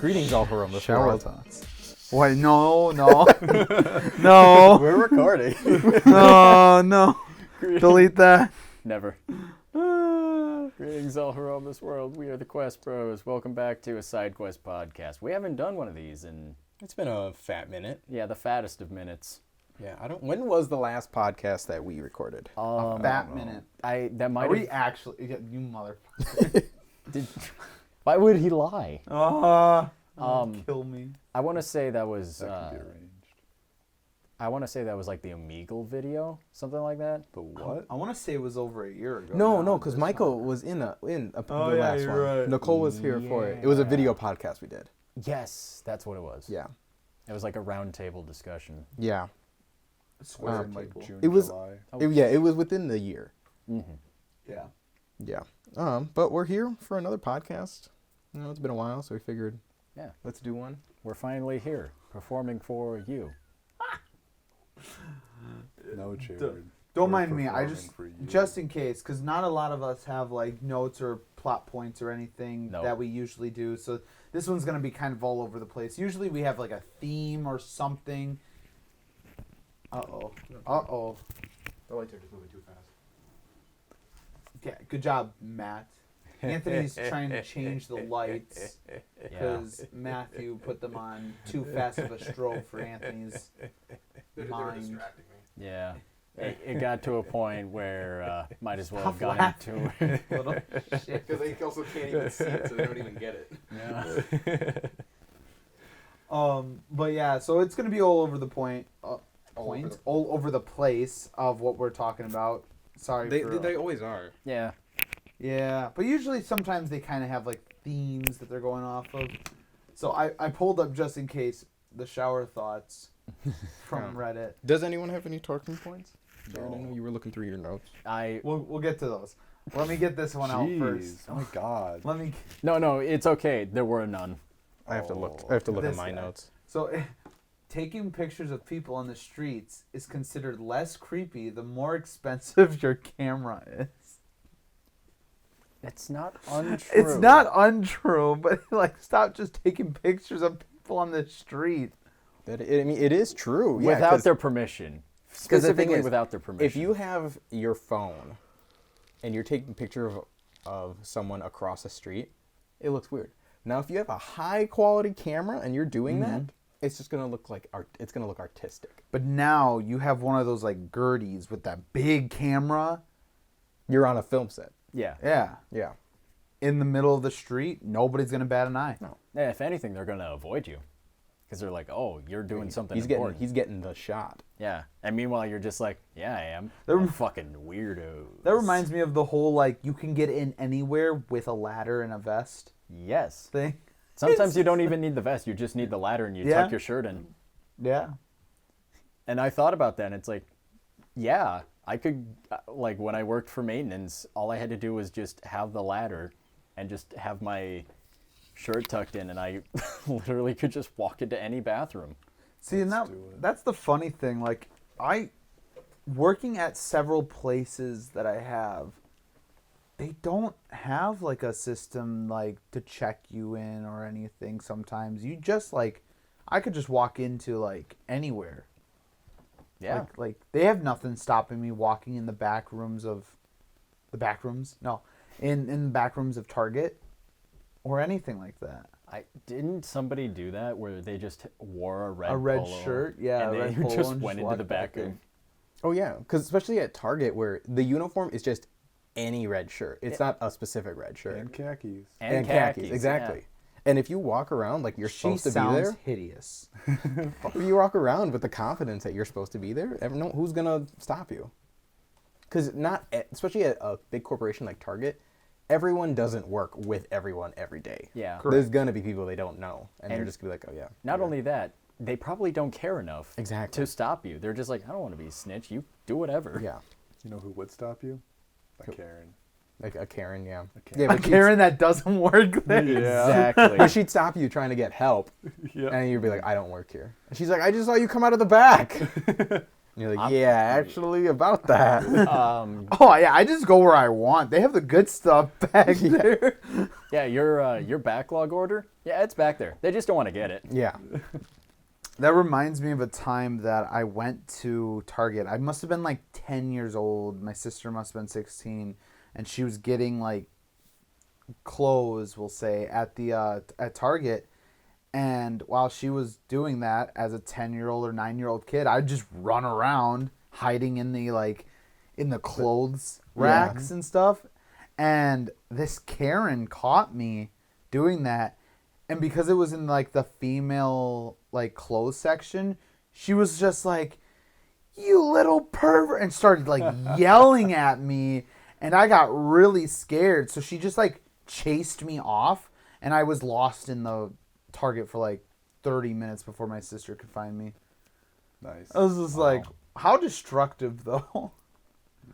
Greetings, all from this Shower world. thoughts. Wait, no. We're recording. No. Delete that. Never. Greetings all who roam this world. We are the Quest Bros. Welcome back to a Side Quest podcast. We haven't done one of these in, It's been a fat minute. the fattest of minutes. Yeah, I don't. When was the last podcast that we recorded? That minute. That might Are we have. actually? You motherfucker. Why would he lie? Kill me. I want to say that was. That can be arranged. I want to say that was like the Omegle video, something like that. The what? I want to say it was over a year ago. No, because Michael was in the last you're one. right. Nicole was here for it. It was a video podcast we did. Yes, that's what it was. Yeah. It was like a round table discussion. Yeah. Swear Like people. June, It was- July. It was within the year. Yeah. Yeah. But we're here for another podcast. You know, it's been a while, so we figured, Yeah. let's do one. We're finally here, performing for you. No, Jared. Don't We're mind me. I performing for you. just in case, because not a lot of us have like notes or plot points or anything No. that we usually do. So this one's gonna be kind of all over the place. Usually we have like a theme or something. Uh oh. The lights are just moving too fast. Yeah, good job, Matt. Anthony's trying to change the lights because Matthew put them on too fast of a strobe for Anthony's mind. Yeah. It got to a point where might as well have Stop gone into it. Little shit. Because they also can't even see it, so they don't even get it. Yeah. But yeah, so it's gonna be all over the all over the place of what we're talking about. Sorry for They always are. Yeah. yeah, but usually sometimes they kind of have like themes that they're going off of. So I pulled up just in case the shower thoughts from Reddit. Does anyone have any talking points? Jared, I No. know you were looking through your notes. We'll get to those. Let me get this one out first. Oh my God. Let me. No, it's okay. There were none. I have to look. I have to look at This my guy. notes. So, taking pictures of people on the streets is considered less creepy the more expensive your camera is. It's not untrue. It's not untrue, but like, stop just taking pictures of people on the street. I mean, it is true. Yeah, without 'cause their permission. the thing Specifically is, without their permission. if you have your phone and you're taking a picture of someone across the street, it looks weird. Now, if you have a high quality camera and you're doing that, it's just gonna look like it's gonna look artistic. But now you have one of those like Gerties with that big camera. You're on a film set. Yeah. Yeah. Yeah. In the middle of the street, nobody's gonna bat an eye. No. Yeah, if anything, they're going to avoid you. Because they're like, oh, you're doing something He's important. he's getting the shot. Yeah. And meanwhile, you're just like, yeah, I am. They're- I'm fucking weirdo. That reminds me of the whole like you can get in anywhere with a ladder and a vest Yes. thing. Sometimes you don't even need the vest. You just need the ladder and you Yeah. tuck your shirt in. Yeah. And I thought about that and it's like, yeah, I could, like when I worked for maintenance, all I had to do was just have the ladder and just have my shirt tucked in and I literally could just walk into any bathroom. See, and that's the funny thing. Like, working at several places that I have, they don't have like a system like to check you in or anything. Sometimes you just like, I could just walk into like anywhere. Yeah. Like they have nothing stopping me walking in the back rooms of, in the back rooms of Target, or anything like that. Didn't somebody do that where they just wore a red polo, shirt, yeah, and a red they polo just and went just into the walked back back in. room? Oh yeah, because especially at Target where the uniform is just any red shirt. It's not a specific red shirt. And khakis. And khakis, exactly. yeah. And if you walk around like you're She supposed to be sounds there, hideous. if you walk around with the confidence that you're supposed to be there, who's gonna stop you? Because especially at a big corporation like Target, everyone doesn't work with everyone every day. Yeah. There's gonna be people they don't know, and they're And just gonna be like, oh yeah. Not only that, they probably don't care enough Exactly. to stop you. They're just like, I don't want to be a snitch. You do whatever. Yeah. You know who would stop you? A Karen. Like a Karen, yeah. Karen. Yeah, A but Karen that doesn't work there. Exactly. but she'd stop you trying to get help, Yeah. and you'd be like, I don't work here. And she's like, I just saw you come out of the back. And you're like, yeah, actually, about that. Oh yeah, I just go where I want. They have the good stuff back there. Yeah, your backlog order. Yeah, it's back there. They just don't want to get it. Yeah. That reminds me of a time that I went to Target. I must have been like 10 years old. My sister must have been 16, and she was getting like clothes, we'll say, at the at Target. And while she was doing that, as a 10-year-old or 9-year-old kid, I'd just run around hiding in the clothes racks and stuff. And this Karen caught me doing that. And because it was in like the female like clothes section, she was just like, "You little pervert," and started like yelling at me, and I got really scared. So she just like chased me off, and I was lost in the Target for like 30 minutes before my sister could find me. Nice. I was just like, how destructive though.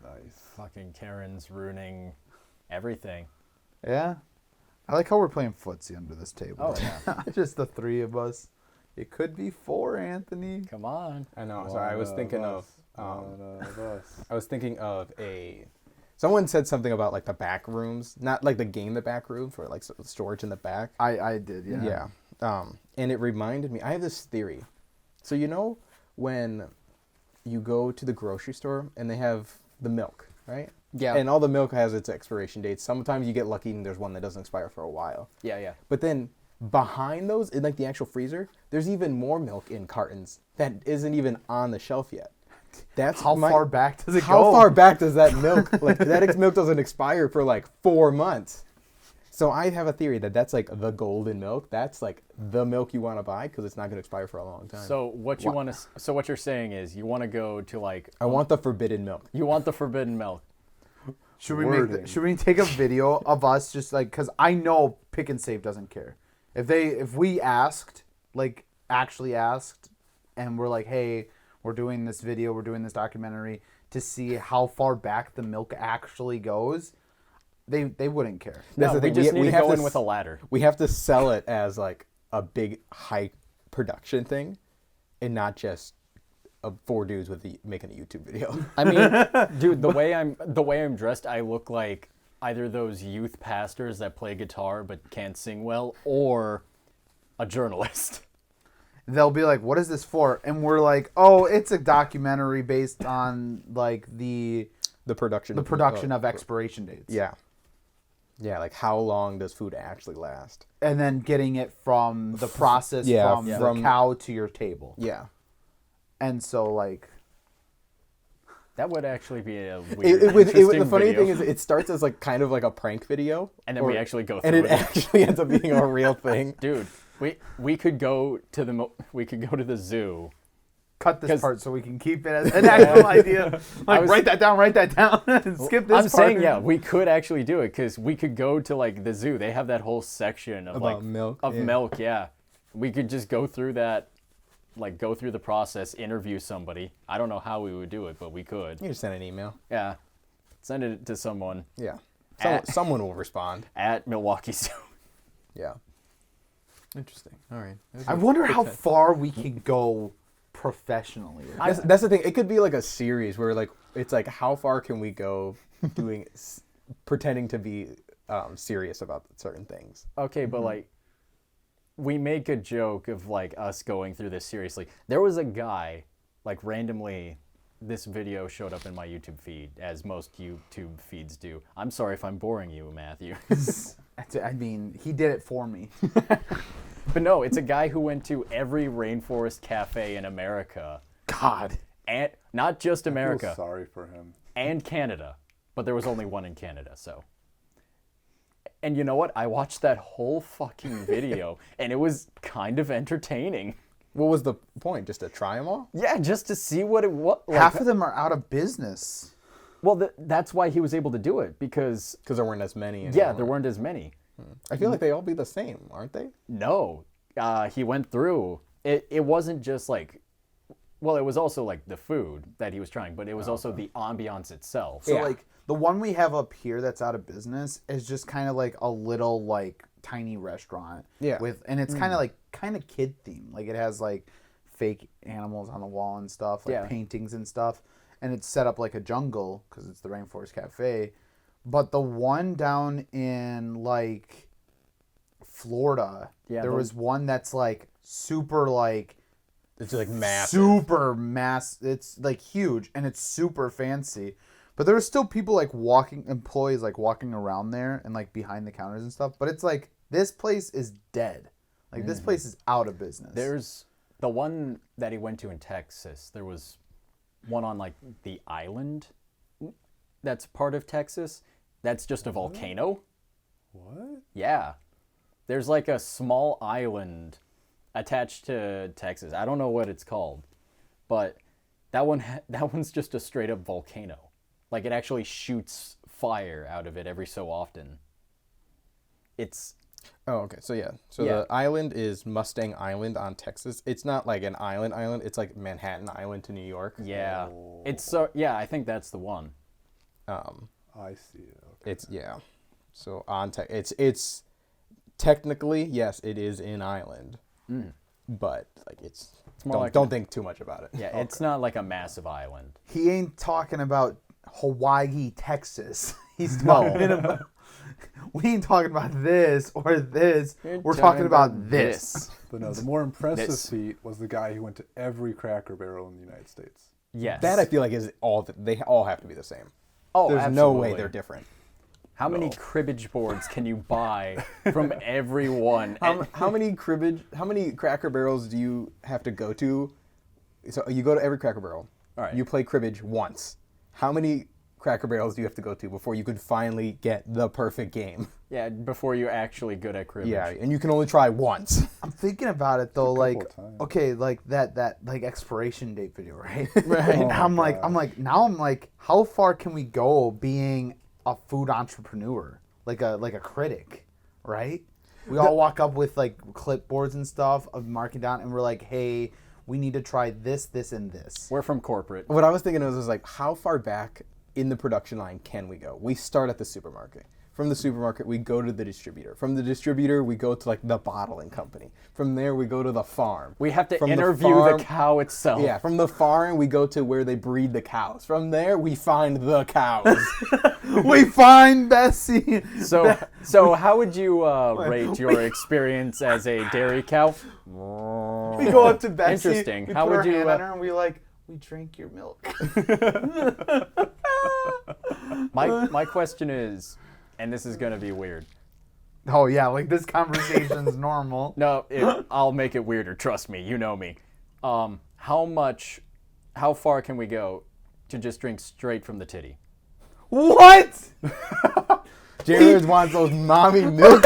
Nice. Fucking Karen's ruining everything. Yeah. I like how we're playing footsie under this table. Oh, yeah. Just the three of us. It could be four, Anthony. Come on. I know. Sorry, I was thinking of. One of us. I was thinking of a. Someone said something about like the back rooms, not like the game, the back room for like storage in the back. I did, yeah. Yeah. And it reminded me. I have this theory. So you know when you go to the grocery store and they have the milk, right? Yeah. And all the milk has its expiration dates. Sometimes you get lucky and there's one that doesn't expire for a while. Yeah, yeah. But then behind those, in like the actual freezer, there's even more milk in cartons that isn't even on the shelf yet. That's How far back does it go? How far back does that milk, like that milk doesn't expire for like 4 months. So I have a theory that that's like the golden milk. That's like the milk you want to buy because it's not going to expire for a long time. So what you want to? So what you're saying is you want to go to like I want the forbidden milk. you want the forbidden milk. Should we Wording. should we take a video of us just like, because I know Pick and Save doesn't care. If we asked, like actually asked, and we're like, hey, we're doing this video, we're doing this documentary to see how far back the milk actually goes, they wouldn't care. That's No, the we thing. just need to have go in s- with a ladder. We have to sell it as like a big high production thing, and not just 4 dudes making a YouTube video. I mean, dude, the way I'm dressed, I look like either those youth pastors that play guitar but can't sing well, or a journalist. They'll be like, what is this for? And we're like, oh, it's a documentary based on like the production of expiration dates. Yeah. Yeah, like how long does food actually last? And then getting it from the process Yeah, from the from- cow to your table. Yeah. And so like, That would actually be a weird, The interesting funny video. thing is it starts as like kind of like a prank video. And then we actually go and through it it. actually ends up being a real thing. Dude, we could go to the zoo. cut this 'Cause- part so we can keep it as an actual idea. Like, was- write that down, and skip this I'm part. saying, yeah, we could actually do it because we could go to like the zoo. They have that whole section of About like milk, Of yeah. milk, yeah. We could just go through that, like go through the process, interview somebody. I don't know how we would do it, but we could. You just send an email. Yeah, send it to someone Yeah. At- Someone will respond. at Milwaukee Zoo. Yeah. Interesting. All right. I wonder how far we can go professionally. That's the thing. It could be like a series where like it's like how far can we go doing pretending to be serious about certain things. Okay, but like, we make a joke of like us going through this seriously. There was a guy, like randomly, this video showed up in my YouTube feed, as most YouTube feeds do. I'm sorry if I'm boring you, Matthew. I mean, he did it for me. But no, it's a guy who went to every rainforest cafe in America, God. and not just I feel America, sorry for him. and Canada. But there was only one in Canada, so. And you know what? I watched that whole fucking video, and it was kind of entertaining. What was the point? Just to try them all? Yeah, just to see what it was. Like, Half of them are out of business. well, that's why he was able to do it, because, Because there weren't as many. yeah, anymore. there weren't as many. I feel like they all be the same, aren't they? No, he went through. It wasn't just like, well, it was also like the food that he was trying, but it was also the ambiance itself. So Yeah. like the one we have up here that's out of business is just kind of like a little like tiny restaurant. Yeah. And it's kind of like kid themed. Like it has like fake animals on the wall and stuff, like Yeah. paintings and stuff. And it's set up like a jungle because it's the Rainforest Cafe. But the one down in like Florida, Yeah, there the- was one that's like super like It's like massive. super mass. It's like huge and it's super fancy. But there were still people like employees like walking around there and like behind the counters and stuff. But it's like this place is dead. Like this place is out of business. There's the one that he went to in Texas. There was one on like the island that's part of Texas. That's just a volcano. What? Yeah. There's like a small island attached to Texas. I don't know what it's called. But that one's just a straight up volcano. Like it actually shoots fire out of it every so often. It's Oh, okay. So yeah. So Yeah. the island is Mustang Island on Texas. It's not like an island. It's like Manhattan Island to New York. yeah. It's so yeah, I think that's the one. I see it. Okay. It's yeah. So on it's technically yes, it is in Island, but like it's more don't like don't think too much about it. Yeah, it's not like a massive island. He ain't talking about Hawaii, Texas. He's talking about. We ain't talking about this or this. We're talking about this. But no, the more impressive This. feat was the guy who went to every Cracker Barrel in the United States. Yes. That I feel like is all they all have to be the same. Oh, There's no way absolutely. they're different. How many cribbage boards can you buy from everyone? How many Cracker Barrels do you have to go to? So you go to every Cracker Barrel. All right. You play cribbage once. How many Cracker Barrels do you have to go to before you could finally get the perfect game? Yeah, before you're actually good at cribbage. Yeah, and you can only try once. I'm thinking about it though, like of times. okay, like that like expiration date video, right? Right. And Oh my I'm like, how far can we go being a food entrepreneur, like a critic, right? We all walk up with like clipboards and stuff of marking down, and we're like, hey, we need to try this, this, and this. We're from corporate. What I was thinking was like, how far back in the production line can we go? We start at the supermarket. From the supermarket, we go to the distributor. From the distributor, we go to like the bottling company. From there, we go to the farm. We have to From interview farm- the cow itself. Yeah, from the farm, we go to where they breed the cows. From there, we find the cows. We find Bessie. So how would you rate your experience as a dairy cow? We go up to Bessie. Interesting. We How put would our you, hand on her and we like, we drink your milk. My question is, and this is gonna be weird. Oh yeah, like this conversation's normal. No, I'll make it weirder. Trust me, you know me. How far can we go to just drink straight from the titty? What? Jared wants those mommy milk.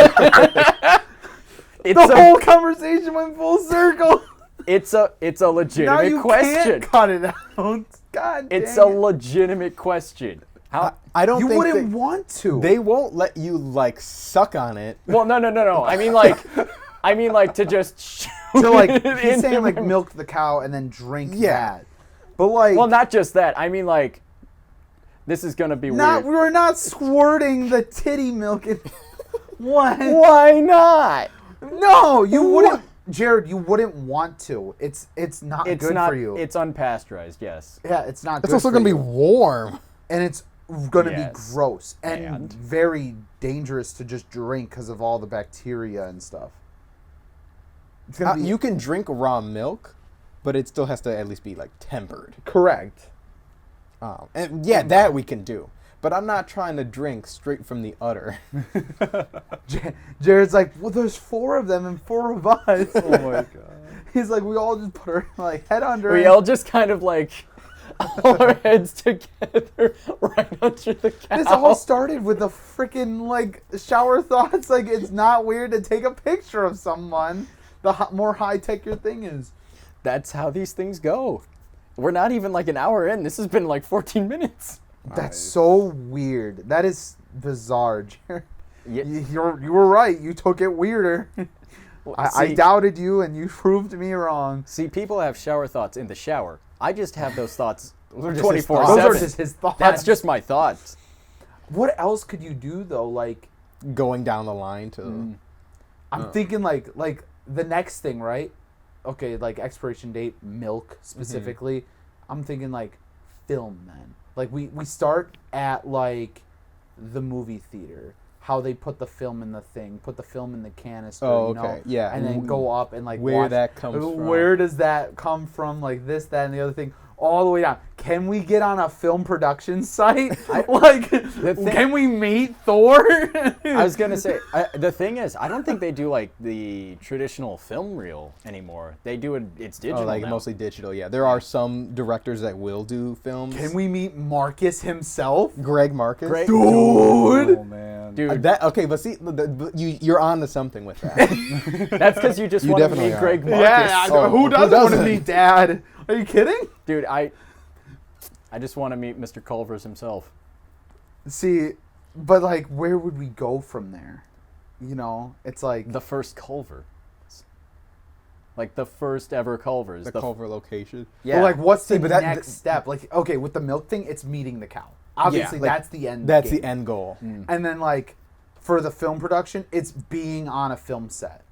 It's The whole conversation went full circle. it's a Now legitimate you question. can't cut it out. God It's dang a it. legitimate question. How? I don't You think wouldn't want to. they won't let you like suck on it. Well, no. I mean like to just shoot to like it he's into saying like my- milk the cow and then drink Yeah. that. But like Well, not just that. I mean like this is gonna be weird. we're not squirting the titty milk in what? Why not? No, you wouldn't Jared, you wouldn't want to. It's not It's good not. for you. It's unpasteurized. Yes. yeah, it's not It's good also for gonna be you. warm. And it's going to Yes. be gross and, And? very dangerous to just drink because of all the bacteria and stuff. It's gonna be You can drink raw milk, but it still has to at least be like tempered. correct. And yeah, that we can do. But I'm not trying to drink straight from the udder. Jared's like, well, there's 4 of them and 4 of us. Oh my god. He's like, we all just put our like head under. We it. all just kind of like all our heads together right under the cow. This all started with the freaking like shower thoughts. Like, it's not weird to take a picture of someone. The more high tech your thing is. That's how these things go. We're not even like an hour in. This has been like 14 minutes. That's Nice. so weird. That is bizarre, Jared. Yeah. You were right. You took it weirder. I See- doubted you, and you proved me wrong. See, people have shower thoughts in the shower. I just have those thoughts Those are just his 24/7. thoughts. Those are just his thoughts. That's just my thoughts. What else could you do though? Like, Going down the line to I'm thinking like the next thing, right? okay, like expiration date, milk specifically, I'm thinking like film then. Like we start at like the movie theater, how they put the film in the thing, put the film in the canister, Oh, you know, okay, yeah. and then go up and like Where watch, that comes from. Where does that come from? Like this, that, and the other thing. All the way down. Can we get on a film production site? Can we meet Thor? I was gonna say the thing is, I don't think they do like the traditional film reel anymore. They do it. It's digital Oh, like now. mostly digital. Yeah, there are some directors that will do films. Can we meet Marcus himself? Greg Marcus. Greg- Dude! Oh man. Dude, That okay, but see, you're on to something with that. that's because you just You want to definitely meet are. Greg Marcus. Yeah, Oh, who who doesn't want to doesn't? meet Dad? Are you kidding? Dude, I just want to meet Mr. Culver's himself. See, but like, where would we go from there? You know, it's like The first Culver. Like the first ever Culver's. the Culver location. Yeah. well, like, what's the See, but that- next step? Like, okay, with the milk thing, it's meeting the cow. Obviously, like, that's the end. That's game. the end goal. And then like for the film production, it's being on a film set.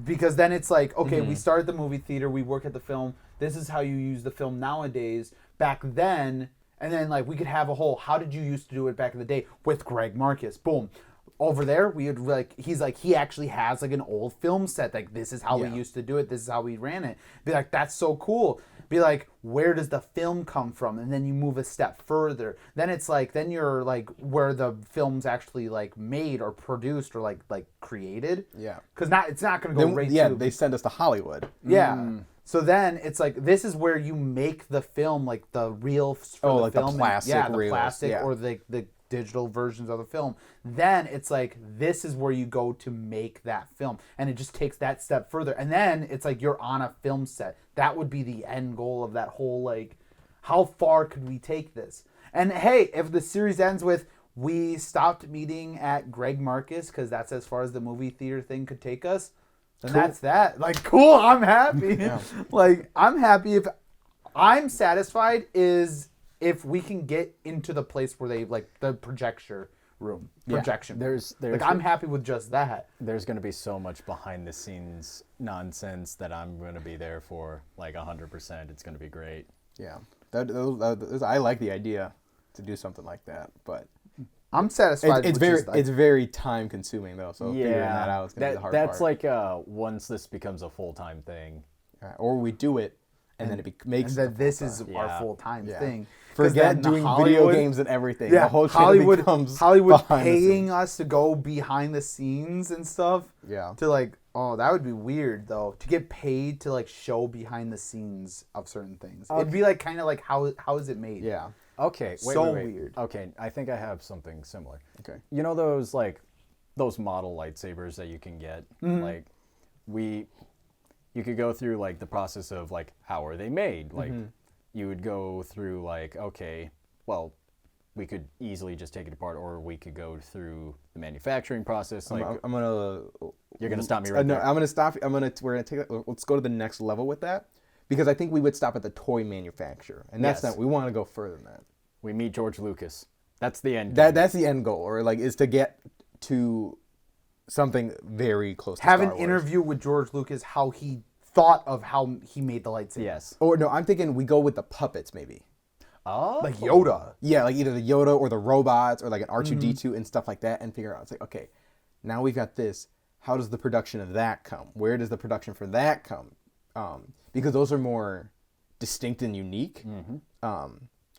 Because then it's like, okay, we start at the movie theater, we work at the film. This is how you use the film nowadays. Back then, and then like we could have a whole how did you used to do it back in the day with Greg Marcus. Boom. Over there, we would like he actually has like an old film set. Like this is how we Yeah. used to do it. This is how we ran it. Be like, that's so cool. Be like, where does the film come from? And then you move a step further. Then it's like, then you're like where the film's actually like made or produced or like created. Yeah. Because it's not going to go Then, right yeah, to they send us to Hollywood. yeah. So then it's like this is where you make the film, like the reel for Oh, the like the film, plastic yeah, the reels, plastic yeah. or the digital versions of the film. Then it's like this is where you go to make that film, and it just takes that step further. And then it's like you're on a film set. That would be the end goal of that whole like, how far could we take this? And hey, if the series ends with we stopped meeting at Greg Marcus because that's as far as the movie theater thing could take us. Then that's that. Like, cool, I'm happy. Like, I'm happy if I'm satisfied is if we can get into the place where they, like, the projection room. There's Like, I'm happy with just that. there's going to be so much behind the scenes nonsense that I'm going to be there for like 100%. It's going to be great. Yeah. I like the idea to do something like that, but I'm satisfied it's with very just, like, it's very time consuming though. So figuring that out is gonna be the hard that's part. like once this becomes a full-time thing. Or we do it, and then it makes and it that this is Yeah. our full-time Yeah. thing. 'Cause forget then the doing video Hollywood- games and everything. Yeah, The whole shit Hollywood, becomes Hollywood behind the paying scenes. us to go behind the scenes and stuff. Yeah. To like, oh, that would be weird though. To get paid to like show behind the scenes of certain things. It'd be like kind of like how is it made? Yeah. Okay, wait, So wait. weird. Okay, I think I have something similar. Okay. You know those like those model lightsabers that you can get? Like you could go through like the process of like how are they made? Like you would go through like, okay, well, we could easily just take it apart, or we could go through the manufacturing process. Like I'm gonna. you're gonna stop me right No, there. I'm gonna stop. We're gonna take. Let's go to the next level with that, because I think we would stop at the toy manufacturer, and that's Yes. not. We want to go further than that. We meet George Lucas. That's the end. game. That's the end goal, or like is to get to something very close. to Have Star an Wars. interview with George Lucas how he thought of how he made the lightsaber. Yes. Or no, I'm thinking we go with the puppets maybe. Oh. Like Yoda. Yeah, like either the Yoda or the robots or like an R2D2 Mm-hmm. and stuff like that, and figure out. It's like, okay, now we've got this. How does the production of that come? Where does the production for that come? Because those are more distinct and unique. Mm-hmm.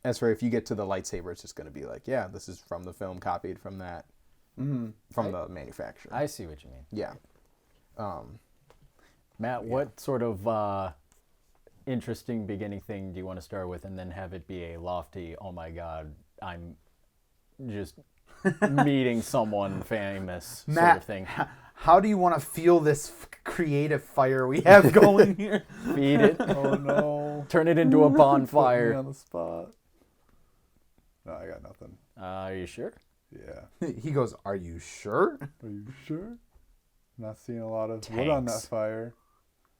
As for if you get to the lightsaber, it's just going to be like, yeah, this is from the film, copied from that, from the manufacturer. I see what you mean. Yeah. Matt, what sort of interesting beginning thing do you want to start with, and then have it be a lofty, oh my god, I'm just meeting someone famous sort Matt, of thing? how do you want to feel this creative fire we have going here? Feed it, Oh no. turn it into a Put me bonfire. on the spot. No, I got nothing. Are you sure? Yeah. He goes, "Are you sure?" Are you sure? Not seeing a lot of wood on that Tanks. fire.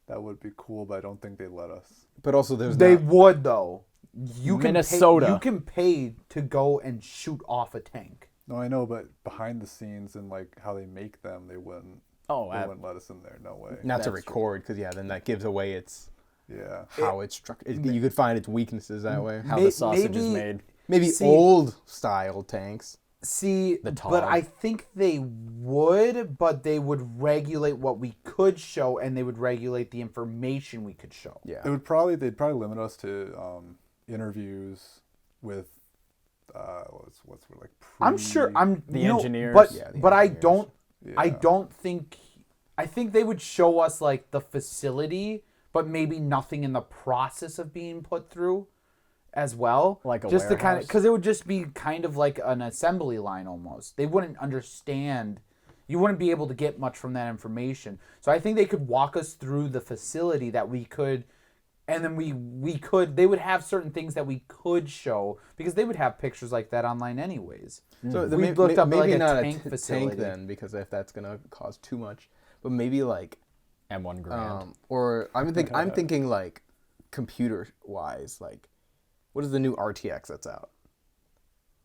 That would be cool, but I don't think they'd let us. But also, there's They not, would though. You can Minnesota. Pay, you can pay to go and shoot off a tank. No, I know, but behind the scenes and like how they make them, they wouldn't. Oh, They wouldn't let us in there. No way. Not to That's true. record, because then that gives away its Yeah. how it's structured. You could find its weaknesses that way. how May- the sausage is maybe- made. Maybe See- old style tanks. See, The but I Tog. think they would, but they would regulate what we could show, and they would regulate the information we could show. Yeah. They'd probably limit us to interviews with what's like. I'm sure I'm The you know, engineers. but Yeah, the but engineers. I Yeah. don't think. I think they would show us like the facility, but maybe nothing in the process of being put through, as well. Like a just to kind of warehouse? because it would just be kind of like an assembly line almost. They wouldn't understand. You wouldn't be able to get much from that information. So I think they could walk us through the facility that we could. And then we could, they would have certain things that we could show because they would have pictures like that online anyways. So We may- looked may- up, maybe like, a not tank a facility. tank then, because if that's gonna cause too much, but maybe like And $1,000. or I'm thinking like computer wise, like what is the new RTX that's out?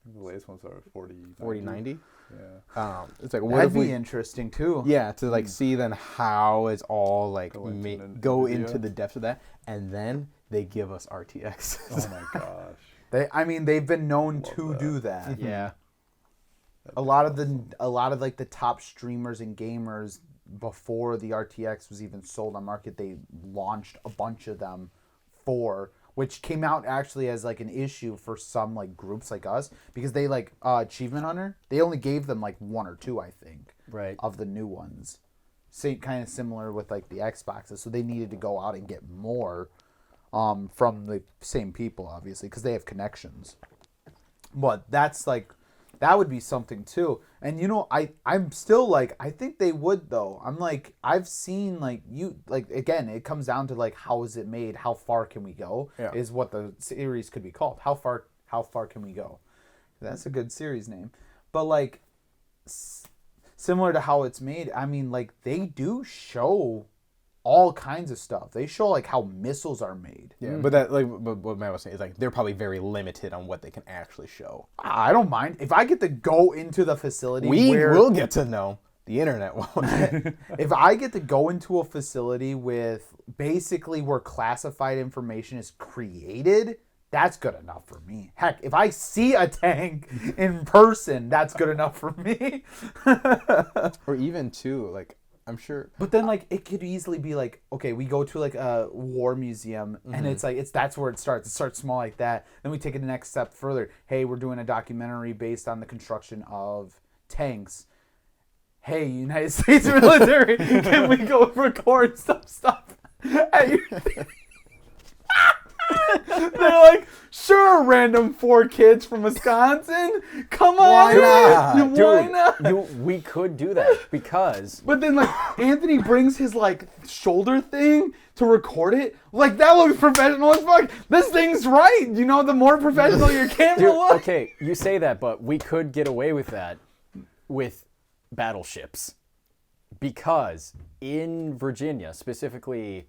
The latest ones are 4090. Yeah. It's like what That'd if be we interesting too. yeah to like see then how it's all like Go into the go video. into the depth of that, and then they give us RTX. Oh my gosh. They've been known to that. do that. Yeah. A lot of like the top streamers and gamers before the RTX was even sold on market, they launched a bunch of them which came out actually as like an issue for some like groups like us because they like Achievement Hunter, they only gave them like one or two, I think, Right. of the new ones. Same kind of similar with like the Xboxes, so they needed to go out and get more from the same people, obviously, because they have connections. But that's like, that would be something too. And you know, I'm still like, I think they would though. I'm like, I've seen like again, it comes down to like, how is it made? How far can we go? Yeah. Is what the series could be called. How far can we go? That's a good series name. But like, similar to how it's made, I mean, like they do show all kinds of stuff. They show like how missiles are made. Yeah, but that but what Matt was saying is like they're probably very limited on what they can actually show. I don't mind if I get to go into the facility. We where, will get to know. The internet won't. If I get to go into a facility with basically where classified information is created, that's good enough for me. Heck, if I see a tank in person, that's good enough for me. Or even too, like I'm sure. But then like it could easily be like, okay, we go to like a war museum and it's like that's where it starts. It starts small like that. Then we take it the next step further. Hey, we're doing a documentary based on the construction of tanks. Hey, United States military, can we go record some stuff at your They're like, sure, random 4 kids from Wisconsin. Come on. Why not? in. Why not? We could do that because But then, like, Anthony brings his, like, shoulder thing to record it. Like, that looks professional as fuck. This thing's right. You know, the more professional your camera Dude, looks. okay, you say that, but we could get away with that with battleships. Because in Virginia, specifically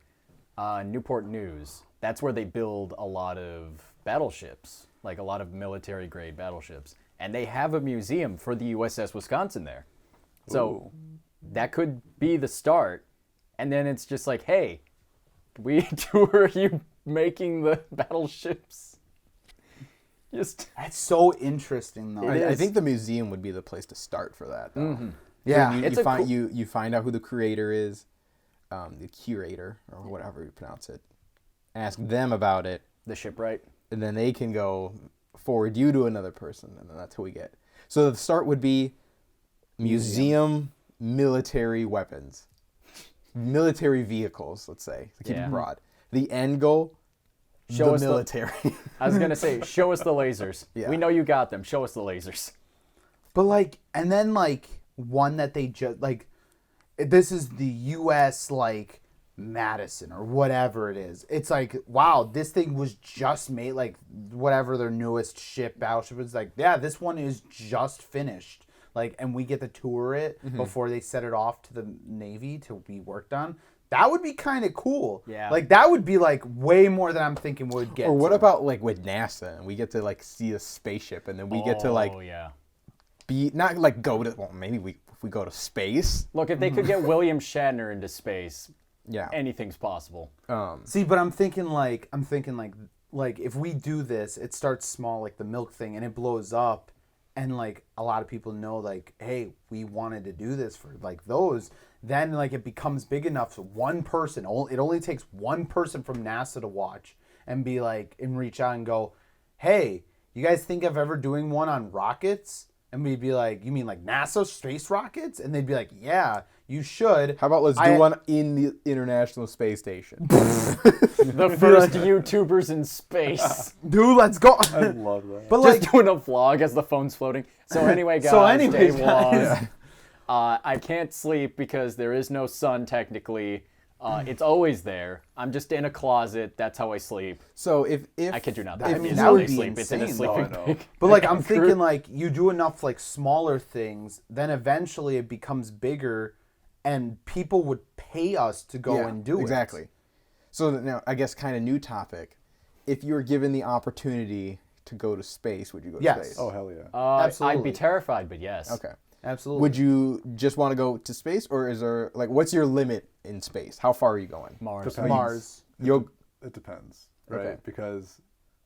Newport News, that's where they build a lot of battleships, like a lot of military grade battleships. And they have a museum for the USS Wisconsin there. So that could be the start. And then it's just like, hey, we tour you making the battleships. Just That's so interesting, though. It I is. think the museum would be the place to start for that. Though. Yeah. you, It's you a find cool- you find out who the creator is, the curator or whatever you pronounce it. Ask them about it, the shipwright. and then they can go forward you to another person, and then that's who we get. So the start would be museum military weapons, military vehicles. Let's say to keep Yeah. it broad. The end goal, Show the us the- military. I was going to say, show us the lasers. Yeah. We know you got them. Show us the lasers. But like, and then like one that they just like, this is the U.S. like Madison or whatever it is. It's like, wow, this thing was just made, like whatever their newest ship battleship is. Like, yeah, this one is just finished. Like, and we get to tour it before they set it off to the Navy to be worked on. That would be kind of cool. Yeah. Like that would be like way more than I'm thinking would get. Or what to. about like with NASA, and we get to like see a spaceship, and then we get to like Oh, yeah. be not like go to, well, maybe if we go to space, Look, if they could get William Shatner into space, yeah. anything's possible. See, but I'm thinking like if we do this, it starts small, like the milk thing, and it blows up, and like a lot of people know, like, hey, we wanted to do this for like those. Then like it becomes big enough, so one person, it only takes one person from NASA to watch and be like, and reach out and go, hey, you guys think of ever doing one on rockets? And we'd be like, you mean like NASA space rockets? And they'd be like, yeah, you should. How about let's do one in the International Space Station? The first YouTubers in space. Dude, let's go. I love that. But Just like, doing a vlog as the phone's floating. So anyway, guys, So anyways, day guys. one. I can't sleep because there is no sun technically. It's always there. I'm just in a closet. That's how I sleep. So if I kid you not. I That mean, is that how would I be sleep. It's in a insane, though. sleeping I know. bag. But like I'm thinking like you do enough like smaller things, then eventually it becomes bigger, and people would pay us to go and do exactly. So now I guess kind of new topic. If you were given the opportunity to go to space, would you go to Yes. space? Oh, hell yeah. I'd Absolutely. be terrified, but yes. Okay. it. Absolutely. Would you just want to go to space, or is there like what's your limit in space? How far are you going? Mars. Depends. Mars? You'll It depends, right? Okay. Because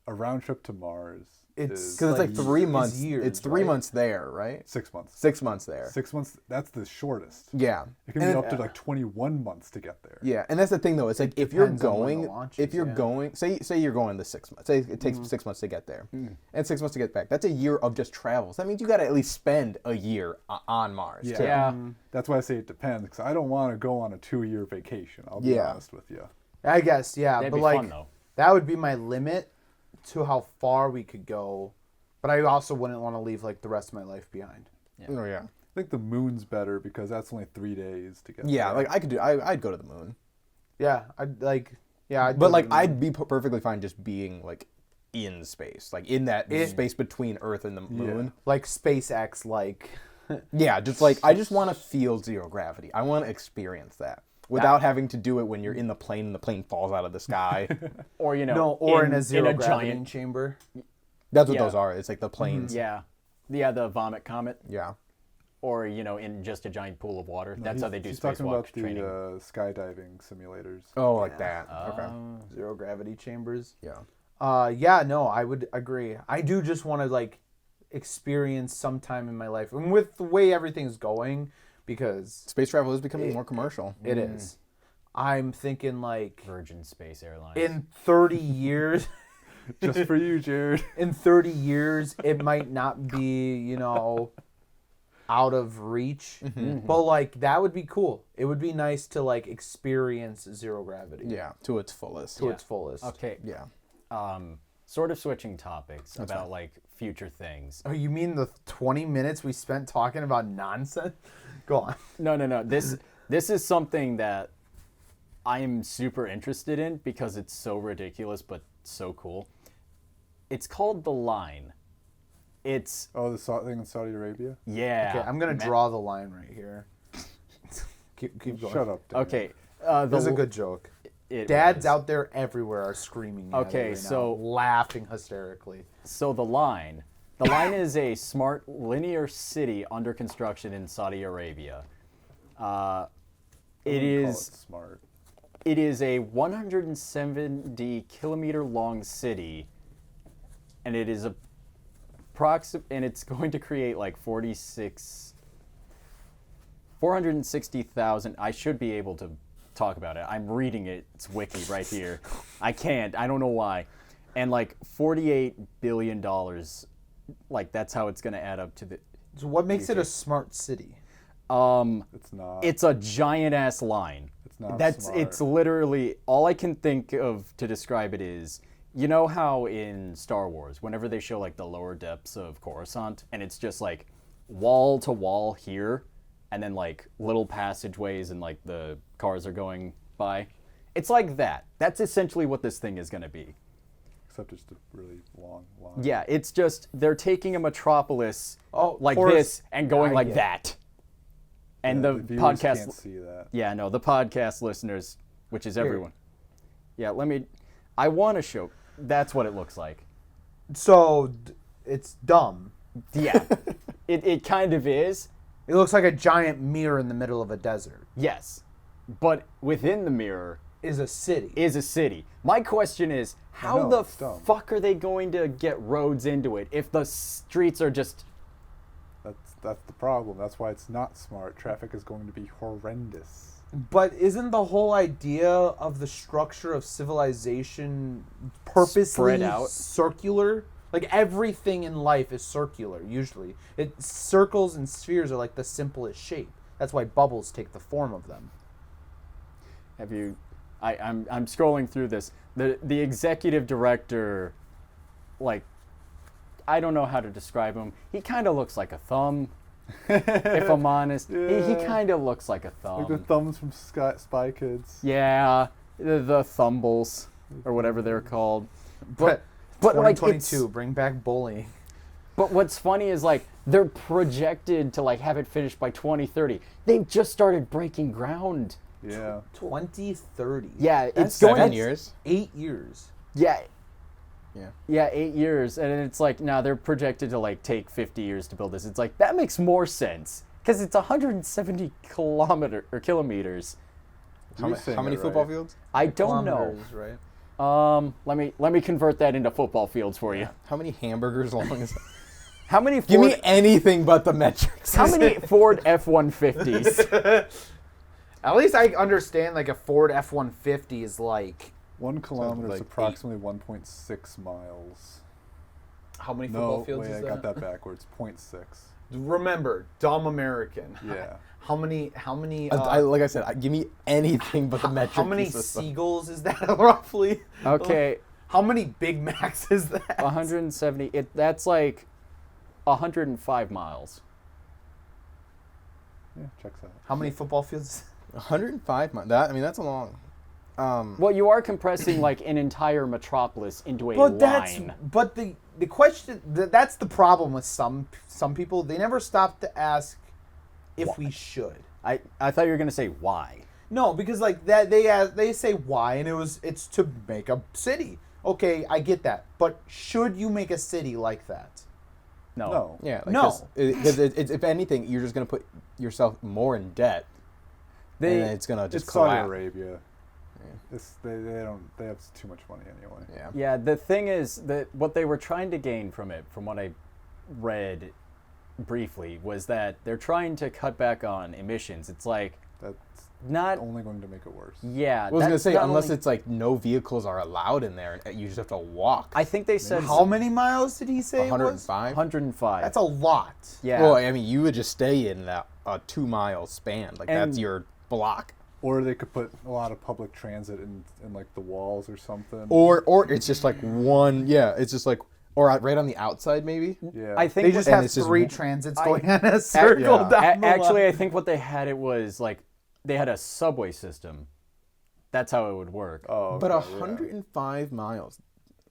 a round trip to Mars It's- is because it's like like 3 is months. years, It's 3 right? months there, right? 6 months. 6 months there. 6 months, that's the shortest. Yeah. It can And be it- up to like 21 months to get there. Yeah, and that's the thing though. It's like if you're depends on when going, the launch if is, you're yeah. going, say you're going the 6 months. Say it takes 6 months to get there, and 6 months to get back. That's a year of just travels. That means you got to at least spend a year on Mars. Yeah. too. Yeah. That's why I say it depends, because I don't want to go on a 2-year vacation. I'll be Yeah. honest with you. I guess, yeah. That'd but be like fun, though. that would be my limit to how far we could go. But I also wouldn't want to leave like the rest of my life behind. Oh yeah. I think the moon's better because that's only 3 days to get Yeah, there. like I could do. I'd go to the moon, Yeah, I'd like I'd but go like to the I'd be perfectly fine just being like in space, like in that space between Earth and the moon. like SpaceX like Yeah, just like I just want to feel zero gravity. I want to experience that without having to do it when you're in the plane and the plane falls out of the sky. Or, you know, no, or in a zero gravity giant. chamber. That's what Yeah. those are. It's like the planes. Yeah. Yeah, the vomit comet. Yeah. Or, you know, in just a giant pool of water. That's how they do He's talking spacewalk about the training. skydiving simulators. Oh, like that. Okay. Zero gravity chambers. Yeah. Yeah, no, I would agree. I do just want to like experience sometime in my life, and with the way everything's going, because Space travel is becoming more commercial. it is. I'm thinking like Virgin Space Airlines. in 30 years, Just for you, Jared. in 30 years, it might not be, out of reach, but like that would be cool. It would be nice to like experience zero gravity Yeah, to its fullest. to its fullest. Okay. Yeah. Sort of switching topics about like future things. Oh, you mean the 20 minutes we spent talking about nonsense? Go on. No. This is something that I am super interested in because it's so ridiculous but so cool. It's called The Line. It's Oh, the thing in Saudi Arabia? yeah. Okay, I'm gonna draw the line right here. keep going. Shut up, Dan. Okay. This is a good joke. it Dads was. out there everywhere are screaming. At Okay, it right so- now, laughing hysterically. So The Line. The Line is a smart linear city under construction in Saudi Arabia. It Call is it smart. It is a 170 kilometer long city, and it is and it's going to create like 460,000. I should be able to talk about it. I'm reading it. It's wiki right here. I can't. I don't know why. And like $48 billion. Like that's how it's going to add up to the. So what makes it a smart city? It's not. It's a giant ass line. It's not It's smart. literally all I can think of to describe it is, you know how in Star Wars, whenever they show like the lower depths of Coruscant, and it's just like wall to wall here, and then like little passageways and like the cars are going by. It's like that. That's essentially what this thing is going to be. Except it's a really long line. Yeah, it's just they're taking a metropolis like Corus- this and going I like get it. that. And Yeah, the viewers podcast can't see that. Yeah, no, the podcast listeners, which is everyone. Yeah, I want to show. That's what it looks like. So it's dumb. Yeah, it kind of is, It looks like a giant mirror in the middle of a desert. Yes, but within the mirror Is a city. is a city. My question is, how know, the it's dumb. fuck are they going to get roads into it if the streets are just... That's the problem. That's why it's not smart. Traffic is going to be horrendous. But isn't the whole idea of the structure of civilization purposely Spread out? circular? Like everything in life is circular usually. Circles and spheres are like the simplest shape. That's why bubbles take the form of them. Have you? I'm scrolling through this. The executive director, like, I don't know how to describe him. He kind of looks like a thumb. If I'm honest, he Yeah. kind of looks like a thumb. Like the thumbs from Spy Kids. Yeah, the thumbles or whatever they're called. But But like it's, 2022, bring back bullying. but what's funny is like they're projected to like have it finished by 2030. They've just started breaking ground. Yeah. 2030. Yeah, That's it's going 7 years. 8 years. Yeah, Yeah. yeah, 8 years, and it's like now they're projected to like take 50 years to build this. It's like that makes more sense because it's 170 kilometers. How, You're how saying many it football right. fields? I don't know. Kilometers, right? Let me convert that into football fields for you. How many hamburgers long is that? How many Give Ford, me anything but the metrics. how many Ford F-150s? At least I understand like a Ford F-150 is like 1 kilometer like is approximately 1.6 miles. how many football No, fields wait, is I got that backwards. 0.6. Remember, dumb American. Yeah. How many Like I said, give me anything but the metric. how many system. seagulls is that roughly? Okay, How many Big Macs is that? 170. That's like 105 miles. Yeah, checks out. How many football fields? 105 miles. That, I mean, that's a long. Well, you are compressing like an entire metropolis into a But that's line. but the question that's the problem with some people. They never stop to ask if we should. I thought you were gonna say why. No, because like that they say why, and it's to make a city. Okay, I get that, but should you make a city like that? No. Yeah. Like, No. Because if anything, you're just gonna put yourself more in debt, and then it's gonna just It's Saudi collapse. Arabia. They have too much money anyway. Yeah. Yeah, the thing is that what they were trying to gain from it, from what I read briefly, was that they're trying to cut back on emissions. It's like That's not. only going to make it worse. Yeah, I was gonna that's say not unless only- it's like no vehicles are allowed in there, and you just have to walk. I think they said How many miles did he say it was? 105. 105. That's a lot. Yeah. Well, I mean, you would just stay in that 2-mile span. Like And- that's your block. Or they could put a lot of public transit in like the walls or something. Or it's just like one. Yeah, it's just like or right on the outside maybe. yeah. I think They just And have it's just- 3 transits going on a circle yeah. down the actually, line. I think what they had it was like they had a subway system. That's how it would work. Oh, But okay, yeah. 105 miles,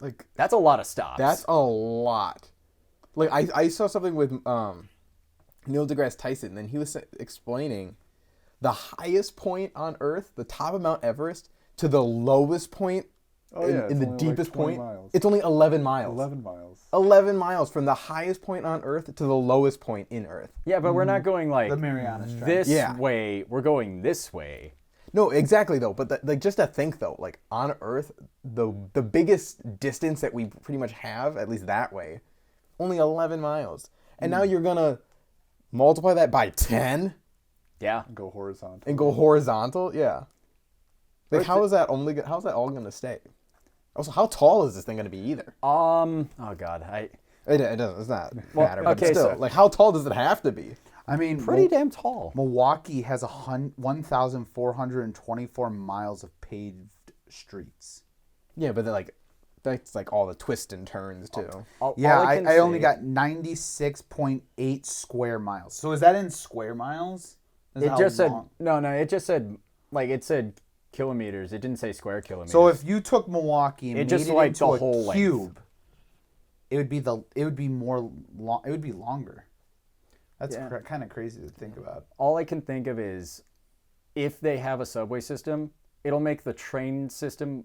like That's a lot of stops. that's a lot. Like I saw something with Neil deGrasse Tyson, and he was explaining the highest point on Earth, the top of Mount Everest, to the lowest point Oh, yeah, in it's the only like deepest 20 point. miles. It's only 11 miles. 11 miles. 11 miles from the highest point on Earth to the lowest point in Earth. Yeah, but we're not going like The Marianas Trench. this Yeah. way. We're going this way. No, exactly though. But like just to think though, like on Earth, the biggest distance that we pretty much have, at least that way, only 11 miles. And now you're gonna multiply that by 10 Yeah. Go horizontal. and go horizontal. Yeah. Like how's that all gonna stay? Also, how tall is this thing gonna be either? Oh God. It doesn't. It's not matter. But okay, still, so- like how tall does it have to be? I mean, Pretty damn tall. Milwaukee has 1,424 miles of paved streets. Yeah, but that's like all the twists and turns too. All Yeah, I can I only say- got 96.8 square miles. So is that in square miles? Is It how just said long? no. It just said like it said kilometers. It didn't say square kilometers. So if you took Milwaukee and It made just it like into the a whole length. cube, it would be longer. That's Yeah. kind of crazy to think about. all I can think of is if they have a subway system, it'll make the train system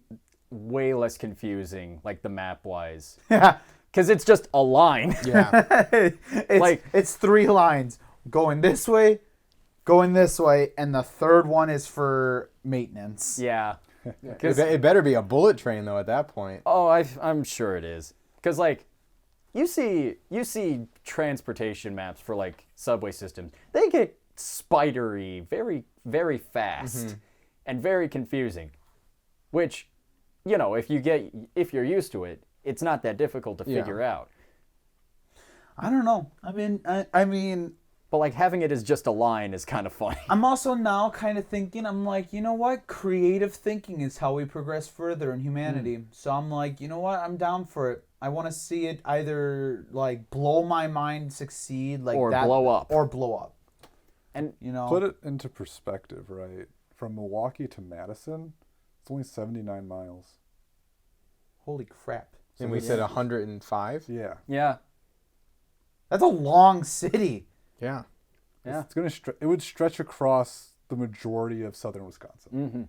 way less confusing, like the map wise, Yeah. because it's just a line. Yeah. it's, Like- it's 3 lines. going this way, and the third one is for maintenance. Yeah. It better be a bullet train though at that point. Oh, I'm sure it is. Because like, you see transportation maps for like subway systems. They get spidery very, very fast and very confusing. Which, you know, if you're used to it, it's not that difficult to figure out. I don't know. I mean, But like having it as just a line is kind of funny. I'm also now kind of thinking, I'm like, you know what? Creative thinking is how we progress further in humanity. So I'm like, you know what? I'm down for it. I want to see it either like blow my mind, succeed, like Or that, blow up. or blow up. And You know, Put it into perspective, right? From Milwaukee to Madison, it's only 79 miles. holy crap, And we said 105. Yeah. yeah, that's a long city. Yeah. yeah. It's gonna it would stretch across the majority of southern Wisconsin.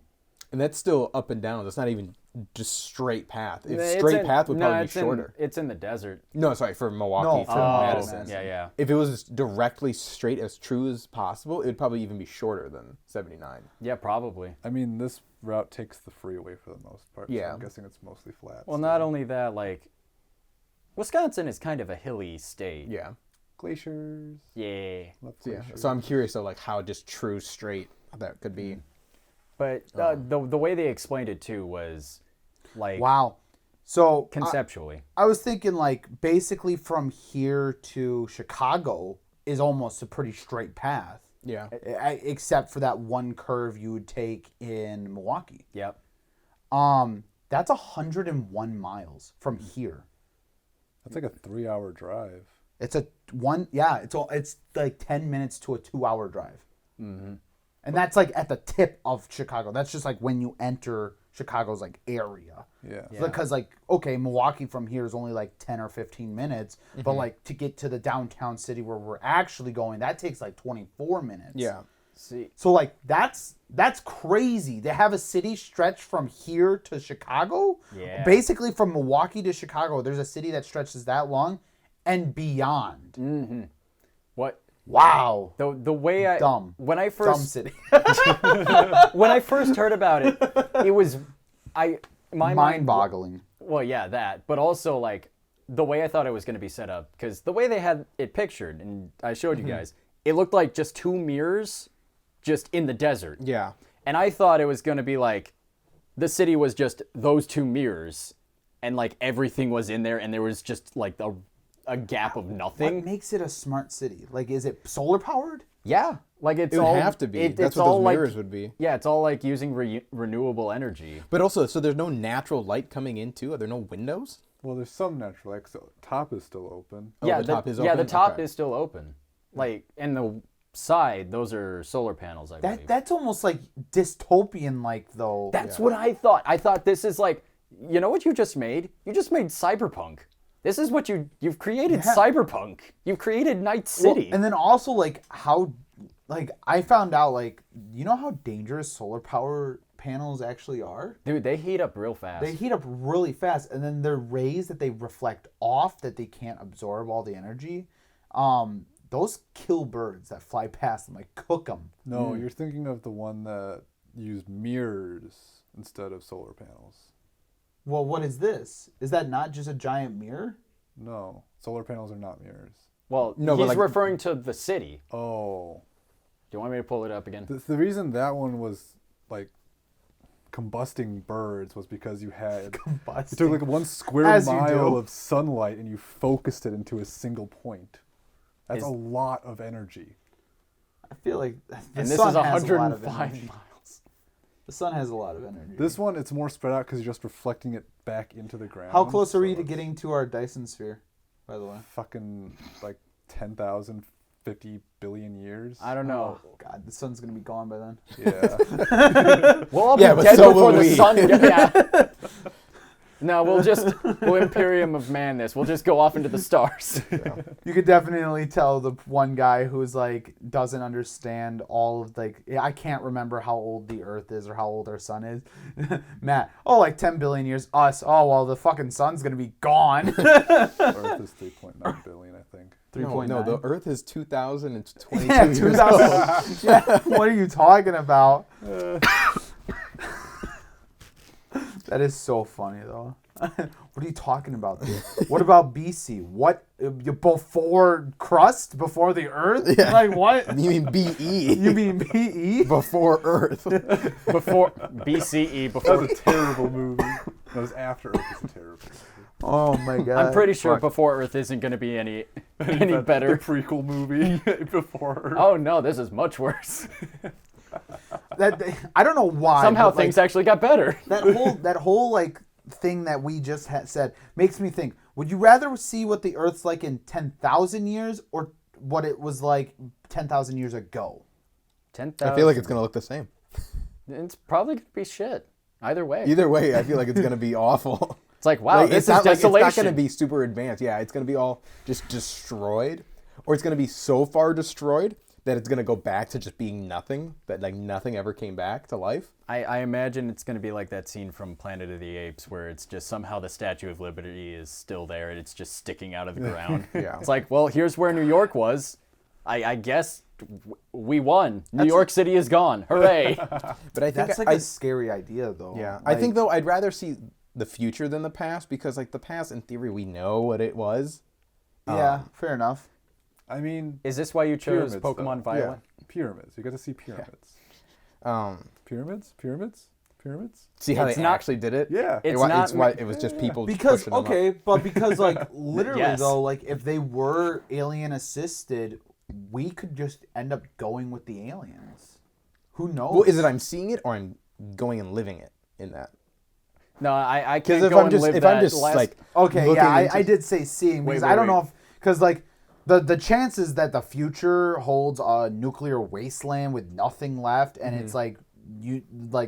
And that's still up and down. It's not even just straight path. If It's straight in- path would no, probably be it's in- shorter. it's in the desert. No, sorry, for Milwaukee No, to oh, Madison. Madison. Yeah. If it was directly straight as true as possible, it would probably even be shorter than 79. Yeah, probably. I mean, this route takes the freeway for the most part. Yeah. So I'm guessing it's mostly flat. Well, so- not only that, like, Wisconsin is kind of a hilly state. Yeah. glaciers. Yeah. Love So, yeah. glaciers. So I'm curious though, like how just true straight that could be. But the way they explained it too was like Wow. So conceptually. I was thinking like basically from here to Chicago is almost a pretty straight path, Yeah. except for that one curve you would take in Milwaukee. Yep. That's 101 miles from here. That's like a 3-hour drive. It's it's like 10 minutes to a 2-hour drive. Mm-hmm. And that's like at the tip of Chicago. That's just like when you enter Chicago's like area. Yeah. Because like, okay, Milwaukee from here is only like 10 or 15 minutes, but like to get to the downtown city where we're actually going, that takes like 24 minutes. Yeah. See, So like that's crazy. They have a city stretch from here to Chicago. Yeah. Basically from Milwaukee to Chicago, there's a city that stretches that long and beyond. what Wow. the way I Dumb. when I Dumb first city. when I first heard about it, it was my mind Mind-boggling. Well, yeah, that, but also like the way I thought it was going to be set up, because the way they had it pictured, and I showed you guys, it looked like just two mirrors, just in the desert. Yeah. And I thought it was going to be like the city was just those two mirrors, and like everything was in there, and there was just like a gap of nothing. What makes it a smart city? Like, is it solar powered? Yeah, like it's It would all have to be. That's That's what all those like, mirrors would be. Yeah, it's all like using renewable energy. But also, so there's no natural light coming into. Are there no windows? Well, there's some natural light. So top is still open. Oh, yeah, the top is Yeah, the open? top Okay. is still open. Like, and the side, those are solar panels, I believe. That's almost like dystopian, like though. That's what I thought. I thought this is like, you know what you just made? You just made cyberpunk. This is what you've created cyberpunk. You've created Night Well, City. and then also like how, like I found out like you know how dangerous solar power panels actually are. Dude, they heat up real fast. They heat up really fast, and then their rays that they reflect off that they can't absorb all the energy. Those kill birds that fly past them, like cook them. No, you're thinking of the one that used mirrors instead of solar panels. Well, what is this? Is that not just a giant mirror? No, solar panels are not mirrors. well, No, but he's like- referring to the city. Oh, Do you want me to pull it up again? the reason that one was like combusting birds was because you had you took like 1 square As you mile do. of sunlight and you focused it into a single point. That's Is- a lot of energy. I feel like the And this sun is has a lot of 105 energy. miles. The sun has a lot of energy. This one, it's more spread out because you're just reflecting it back into the ground. How close are we so to it's getting to our Dyson sphere, by the way? Fucking like 10,000, 50 billion years. I don't know. Oh, God, the sun's going to be gone by then. Yeah. We'll all Yeah, be but dead so before will the we. sun. Yeah. No, we'll Imperium of Man this. We'll just go off into the stars. You could definitely tell the one guy who's like doesn't understand all of like I can't remember how old the Earth is or how old our sun is. Matt, like 10 billion years. Us, oh well, the fucking sun's gonna be gone. Earth is 3.9 billion, I think. No, the Earth is 2022 Yeah, years 2000. old. Yeah, what are you talking about? That is so funny, though. What are you talking about? What about BC? What before crust? Before the Earth? Yeah. Like what? You mean BE? You mean BE? Before Earth? Before BCE, That before was a terrible movie. That was after Earth was a terrible movie. Oh my god! I'm pretty sure Fuck. Before Earth isn't going to be any The better. prequel movie before Earth. Oh no, this is much worse. I don't know why. Somehow but, like, things actually got better. that whole like thing that we just said makes me think. Would you rather see what the Earth's like in 10,000 years or what it was like 10,000 years ago? 10,000. I feel like it's gonna look the same. It's probably going to be shit. Either way. Either way, I feel like it's gonna be awful. It's like, wow, Like, this it's is not like, desolation. it's not gonna be super advanced. Yeah, it's gonna be all just destroyed, or it's gonna be so far destroyed that it's gonna go back to just being nothing. That like nothing ever came back to life. I imagine it's going to be like that scene from Planet of the Apes where it's just somehow the Statue of Liberty is still there and it's just sticking out of the ground. Yeah. It's like, well, here's where New York was. I guess we won. New York City is gone. Hooray. But I think That's like a scary idea, though. yeah. I think though I'd rather see the future than the past because like the past in theory we know what it was. Yeah, fair enough. I mean, Is this why you chose Pyramids, Pokemon though. Violet? pyramids. You got to see pyramids. Pyramids? See how It's they not- actually did it? Yeah. It's It, not it's why it was just people Because pushing them up. okay, but because like literally Yes. though, like if they were alien assisted, we could just end up going with the aliens. Who knows? Well, is it I'm seeing it or I'm going and living it in that? No, I Because can't if go I'm and just live if that I'm just last... like Okay, looking yeah, into- I did say seeing because Wait, I don't wait. know if because like the chances that the future holds a nuclear wasteland with nothing left and Mm-hmm. it's like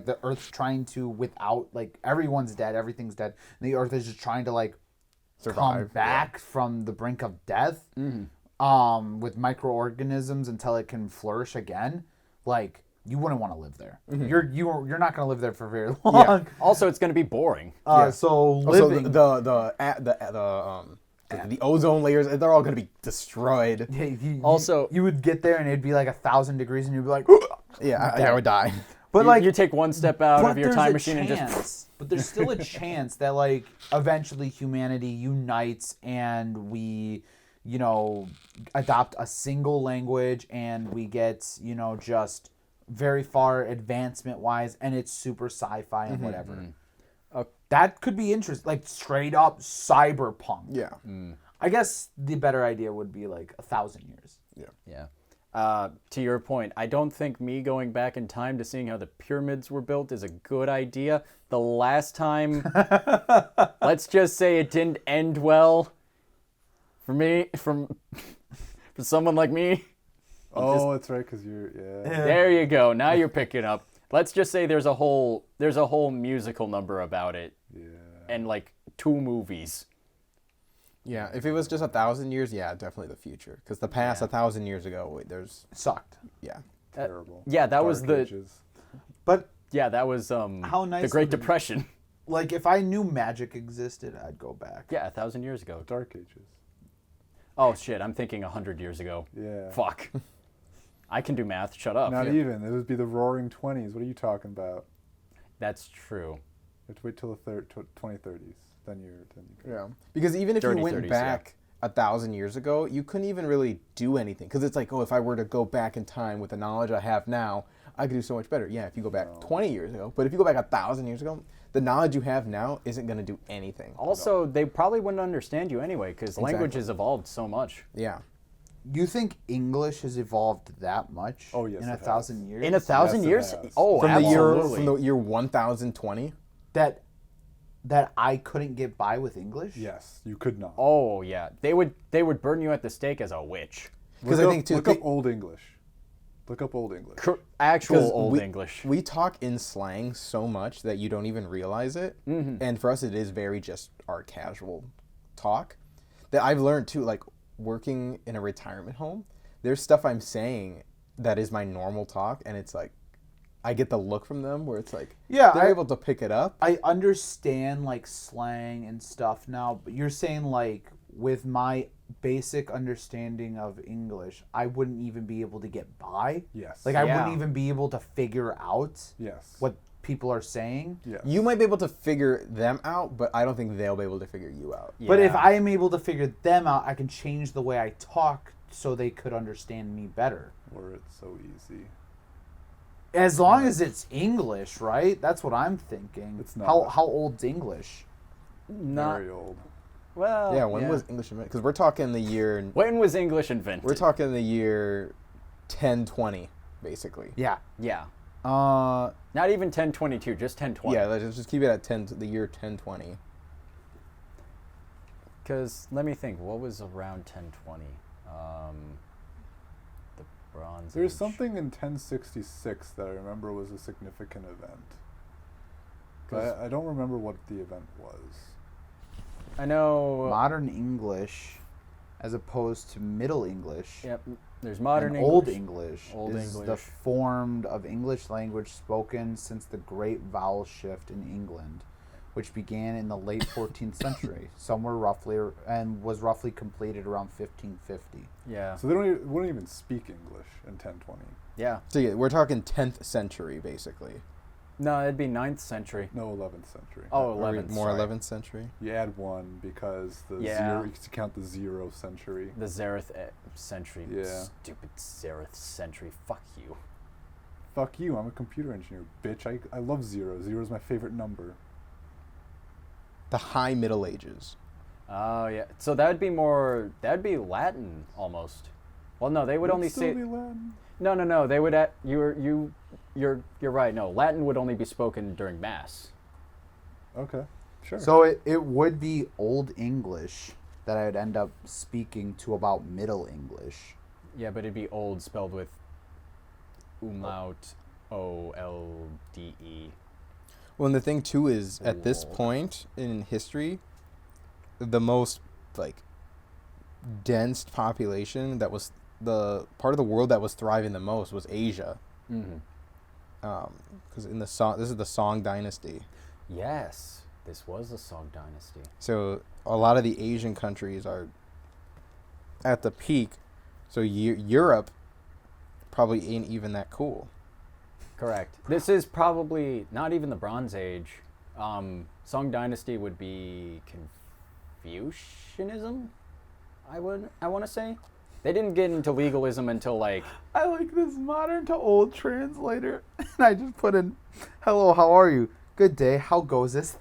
the Earth's trying to without like everyone's dead, everything's dead, and the Earth is just trying to like come Survive, back from the brink of death, with microorganisms until it can flourish again. Like you wouldn't want to live there. You're not going to live there for very long. Also, it's going to be boring. So Also, living. the ozone layers, they're all going to be destroyed. Also- you would get there and it'd be like 1,000 degrees, and you'd be like, Yeah, I would die. but You- like you take one step out but of your there's time a machine and just... chance- But there's still a chance that like eventually humanity unites and we, adopt a single language and we get, just very far advancement wise, and it's super sci-fi and whatever. That could be interesting, like straight up cyberpunk. Yeah. I guess the better idea would be like 1,000 years. Yeah. To your point, I don't think me going back in time to seeing how the pyramids were built is a good idea. The last time, let's just say it didn't end well for me, for someone like me. Oh, that's right, because you're, yeah. There you go. Now you're picking up. Let's just say there's a whole musical number about it, and like 2 movies. Yeah, if it was just 1,000 years, yeah, definitely the future. Because the past 1,000 years ago, there's Sucked. yeah. Terrible. Yeah, that was Dark the Ages. But yeah that was How nice the Great would it be? Depression. like if I knew magic existed, I'd go back. Yeah, 1,000 years ago. Dark Ages. Oh shit, I'm thinking 100 years ago. Yeah. Fuck. I can do math. Shut up. Not even. It would be the Roaring 20s. What are you talking about? That's true. You have to wait till the 2030s. Then you can. Yeah. Because even if you Dirty went 30s, back 1,000 years ago, you couldn't even really do anything. Because it's like, oh, if I were to go back in time with the knowledge I have now, I could do so much better. Yeah, if you go back 20 years ago. But if you go back 1,000 years ago, the knowledge you have now isn't going to do anything. Also, they probably wouldn't understand you anyway because language has evolved so much. Yeah. You think English has evolved that much? Oh, yes, in it 1,000 years. In 1,000 Yes, it years? has. Oh, From absolutely. the year 1020. that I couldn't get by with English. Yes, you could not. Oh yeah, they would burn you at the stake as a witch. Because Look I up- think too. Look up Old English. Look up Old English. Actual 'Cause old we- English. We talk in slang so much that you don't even realize it. And for us, it is very just our casual talk. That I've learned too, like working in a retirement home, there's stuff I'm saying that is my normal talk. And it's like, I get the look from them where it's like, Yeah, they're able to pick it up. I understand like slang and stuff now, but you're saying like with my basic understanding of English, I wouldn't even be able to get by. Yes. Like I Yeah. wouldn't even be able to figure out Yes. what people are saying. Yes. You might be able to figure them out, but I don't think they'll be able to figure you out. But if Yeah. I am able to figure them out, I can change the way I talk so they could understand me better. Where it's so easy. As long as it's English, right? That's what I'm thinking. It's not. How old's English? Not Very old. well. Yeah, when was English invented? Because we're talking the year. When was English invented? We're talking the year 1020, basically. Yeah. Yeah. Uh, Not even 1022, just 1020. Yeah, let's just keep it at 10. The year 1020. Because let me think, what was around 1020? The Bronze There's Age. something in 1066 that I remember was a significant event. But I don't remember what the event was. I know. modern English, as opposed to Middle English. Yep. There's modern and English. Old English Old is the English. form of English language spoken since the Great Vowel Shift in England, which began in the late 14th century, somewhere roughly, and was roughly completed around 1550. Yeah. So they wouldn't even speak English in 1020. Yeah. So yeah, we're talking 10th century, basically. No, it'd be 9th century. No, 11th century. Oh, Or 11th. more sorry. 11th century. You add one because the Yeah. zero, you can count the 0 century. The Zareth century. Yeah. Stupid Zareth century. Fuck you. Fuck you, I'm a computer engineer, bitch. I love 0. 0 is my favorite number. The High Middle Ages. Oh, yeah. So that'd be Latin almost. Well, no, they would only still say. be Latin. No. They would. You're right. No, Latin would only be spoken during Mass. Okay, sure. So it would be Old English that I'd end up speaking to about Middle English. Yeah, but it'd be old spelled with umlaut, O-L-D-E. Well, and the thing too is, at this Lol. point in history, the most like dense population that was the part of the world that was thriving the most was Asia. Mm-hmm. Because in the Song, this is the Song Dynasty. Yes, this was the Song Dynasty. So a lot of the Asian countries are at the peak. So Europe probably ain't even that cool. Correct. This is probably not even the Bronze Age. Song Dynasty would be Confucianism. I want to say they didn't get into legalism until like I like this modern to old translator. And I just put in, hello, how are you? Good day, how goes this?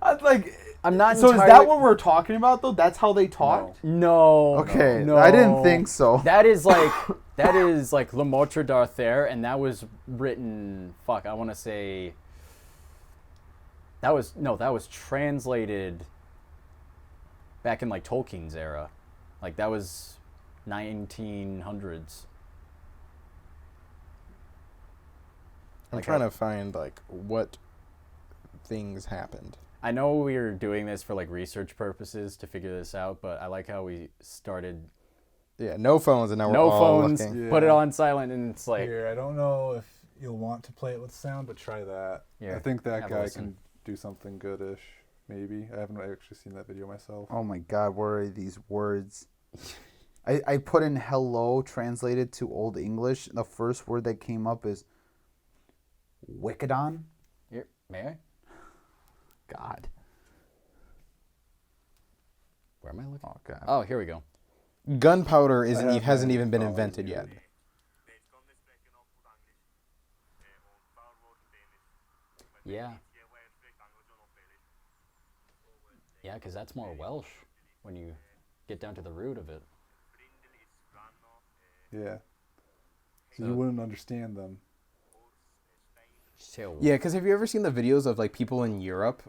I was like, I'm not. so is entirely, that what we're talking about though? That's how they talked? No. Okay, no. I didn't think so. That is like Le Mortre d'Arthur, and that was written. Fuck, I want to say. That was translated back in like Tolkien's era, like that was 1900s. I'm Like trying a- to find like what things happened. I know we were doing this for like research purposes to figure this out, but I like how we started Yeah, no phones, and now we're no all phones, looking. put it Yeah. on silent, and it's like Here, I don't know if you'll want to play it with sound, but try that. Yeah, I think that have a guy listen. can do something goodish. Maybe. I haven't actually seen that video myself. Oh my god, what are these words? I put in hello translated to Old English. The first word that came up is Wickedon. Here, may I? God. Where am I looking? Oh god. Oh, here we go. Gunpowder I isn't have hasn't my even been phone invented here. yet. Yeah. Yeah, because that's more Welsh when you get down to the root of it. Yeah. So So- you wouldn't understand them. So, Yeah, because have you ever seen the videos of like people in Europe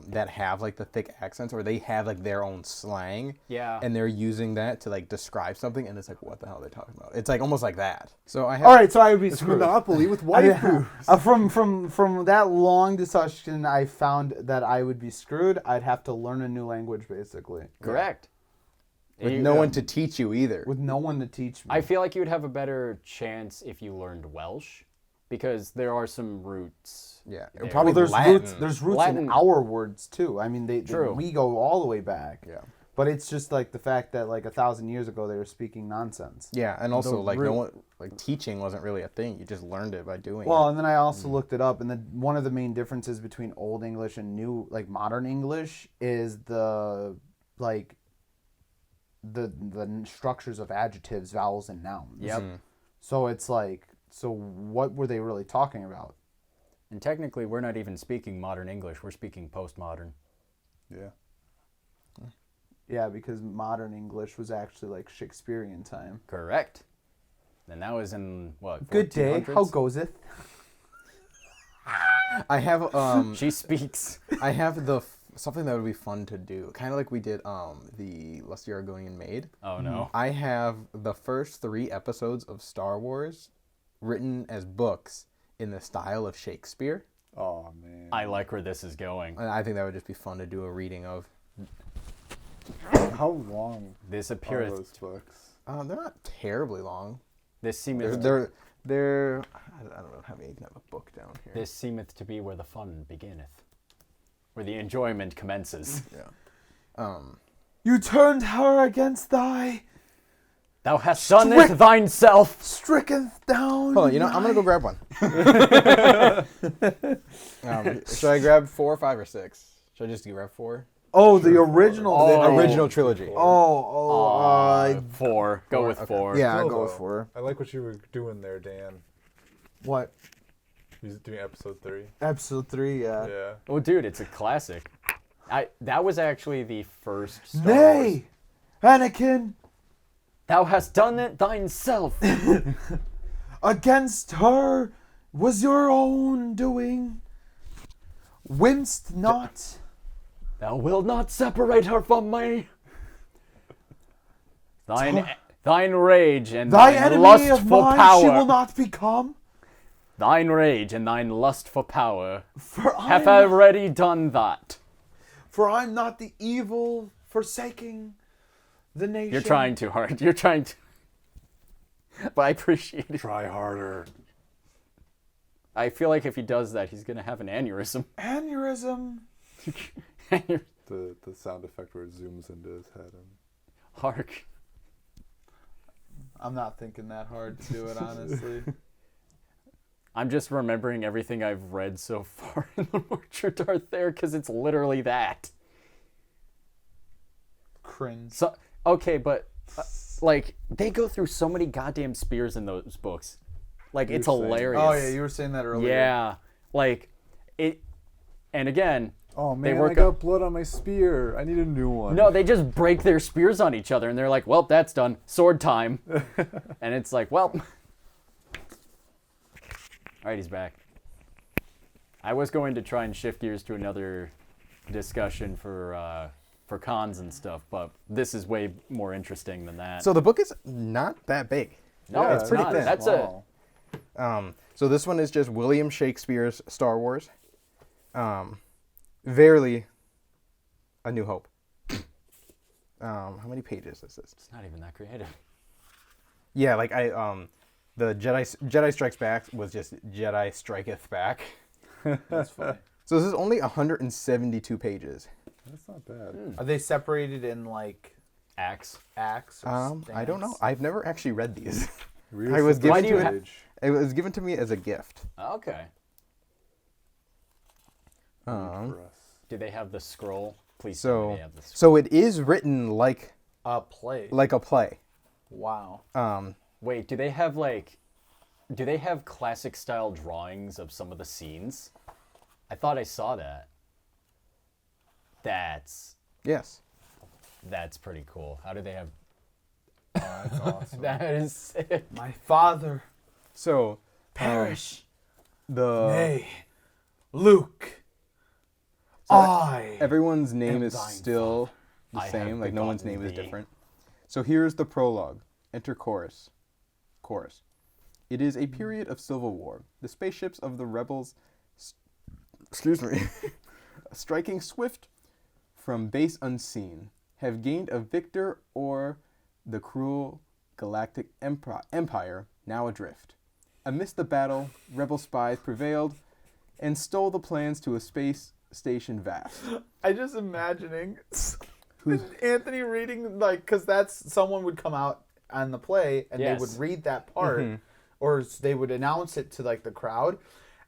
that have like the thick accents, or they have like their own slang, Yeah. and they're using that to like describe something, and it's like, what the hell are they talking about? It's like almost like that. So I have. All right, so I would be It's screwed. Monopoly with I mean, waifus. from that long discussion, I found that I would be screwed. I'd have to learn a new language, basically, Correct. with You- no one to teach you either. with no one to teach me. I feel like you would have a better chance if you learned Welsh, because there are some roots. Yeah, there. probably Well, there's Latin. roots. There's roots Latin. in our words too. I mean, True. we go all the way back. Yeah. But it's just like the fact that like 1,000 years ago they were speaking nonsense. Yeah, and also The like root. no one like teaching wasn't really a thing. You just learned it by doing Well, it. and then I also looked it up, and then one of the main differences between Old English and New, like modern English, is the like the structures of adjectives, vowels, and nouns. Yep. So it's like, so what were they really talking about? And technically, we're not even speaking modern English. We're speaking postmodern. Yeah. Yeah, because modern English was actually like Shakespearean time. Correct. And that was in what? Good day. 1400s? How goes it? I have She speaks. I have something that would be fun to do, kind of like we did the Lusty Argonian Maid. Oh no. I have the first 3 episodes of Star Wars written as books in the style of Shakespeare. Oh man. I like where this is going. And I think that would just be fun to do a reading of. How long This are appeareth. those books? They're not terribly long. This seemeth. They're I don't know how many. I can have a book down here. This seemeth to be where the fun beginneth, where the enjoyment commences. Yeah. You turned her against thy, Thou hast done it thine self. stricken down. Hold on, you know, I'm gonna go grab one. Should I grab 4, 5, or 6? Should I just grab 4? Oh, the original. The thing. original trilogy. Oh, 4. Go with 4. yeah, Cool, go though. for I like what you were doing there, Dan. what? You was doing episode 3. Episode 3, yeah. Yeah. Oh, dude, it's a classic. That was actually the first Star Wars. Nay, Anakin, Thou hast done it thine self. against her was your own doing. Winced not. Thou wilt not separate her from me. Thine rage and Thy thine enemy lust of for mine power. she will not become. Thine rage and thine lust for power For have I'm, already done that. for I'm not the evil forsaking the nation. You're trying too hard. You're trying to. But I appreciate it. Try harder. I feel like if he does that, he's gonna have an aneurysm. Aneurysm. The sound effect where it zooms into his head. And Hark. I'm not thinking that hard to do it, honestly. I'm just remembering everything I've read so far in the Morture Darth there, because it's literally that. Cringe. So okay, but like they go through so many goddamn spears in those books. Like it's You're saying- hilarious. Oh yeah, you were saying that earlier. Yeah, like it. And again, oh They man, work I got blood on my spear. I need a new one. no, they just break their spears on each other, and they're like, "Well, that's done. Sword time." And it's like, well, all right, he's back. I was going to try and shift gears to another discussion for cons and stuff, but this is way more interesting than that. So the book is not that big. no, Yeah, it's pretty not. thin. That's a Wow. So this one is just William Shakespeare's Star Wars. Verily, A New Hope. How many pages is this? It's not even that creative. Yeah, like the Jedi Strikes Back was just Jedi Striketh Back. That's funny. So this is only 172 pages. That's not bad. Are they separated in like Axe. acts? Or I don't know. stands? I've never actually read these. Read I was the given do you to ha- page. It was given to me as a gift. Okay. Um, for us. Do they have the scroll? Please tell me so they have the scroll. so it is written like A play. a play. Wow. Wait, do they have classic style drawings of some of the scenes? I thought I saw that. That's Yes. pretty cool. How do they have Oh, that's awesome. that is sick. My father So perish. the Nay, Luke. I. everyone's name am is thine still the I have same. Like no one's begotten name is thee. different. So here's the prologue. Enter chorus. Chorus. It is a period of civil war. The spaceships of the rebels, excuse me, striking swift from base unseen, have gained a victor o'er the cruel galactic empire now adrift. Amidst the battle, rebel spies prevailed and stole the plans to a space station vast. I just imagining Anthony reading, like, because that's someone would come out on the play and Yes. they would read that part, or they would announce it to like the crowd.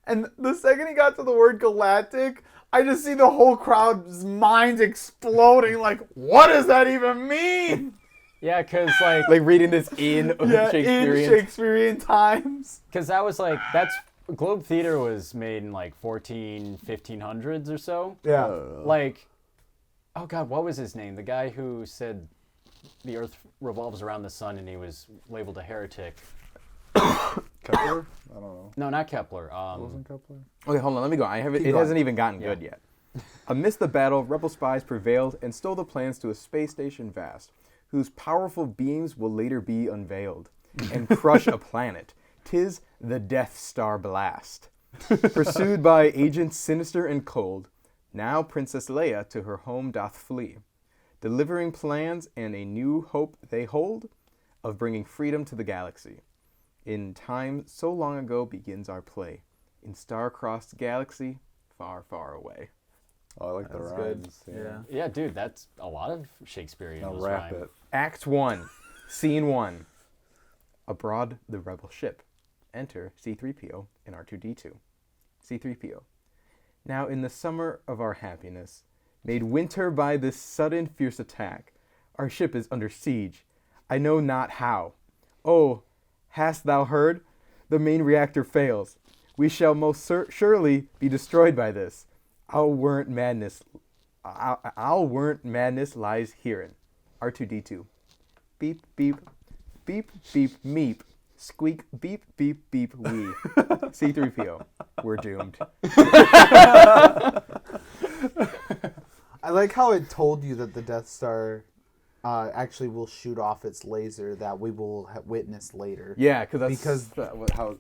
And the second he got to the word galactic, I just see the whole crowd's minds exploding. Like, what does that even mean? Yeah, because like Like reading this in Yeah, Shakespearean. in Shakespearean times. because that was like that's Globe Theater was made in like 1500s or so. Yeah. Like, oh God, what was his name? The guy who said the Earth revolves around the sun, and he was labeled a heretic. Kepler? I don't know. No, not Kepler. Wasn't Kepler? Okay, hold on, let me go. I haven't. It going. hasn't even gotten good yet. Amidst the battle, rebel spies prevailed and stole the plans to a space station vast, whose powerful beams will later be unveiled and crush a planet. 'Tis the Death Star blast. Pursued by agents sinister and cold, now Princess Leia to her home doth flee, delivering plans and a new hope they hold of bringing freedom to the galaxy. In time so long ago begins our play, in star-crossed galaxy, far, far away. Oh, I like the That's good. rhymes. Yeah. Yeah, dude, that's a lot of Shakespearean. Now was rap rhyme. it. Act 1, Scene 1. Aboard the rebel ship. Enter C-3PO and R2-D2. C-3PO. Now in the summer of our happiness, made winter by this sudden fierce attack, our ship is under siege. I know not how. Oh, hast thou heard? The main reactor fails. We shall most surely be destroyed by this. Our warrant madness lies herein. R2-D2. Beep, beep, beep, beep, meep. Squeak, beep, beep, beep, wee. C-3PO. We're doomed. I like how it told you that the Death Star actually will shoot off its laser that we will witness later. Yeah, that's Because- how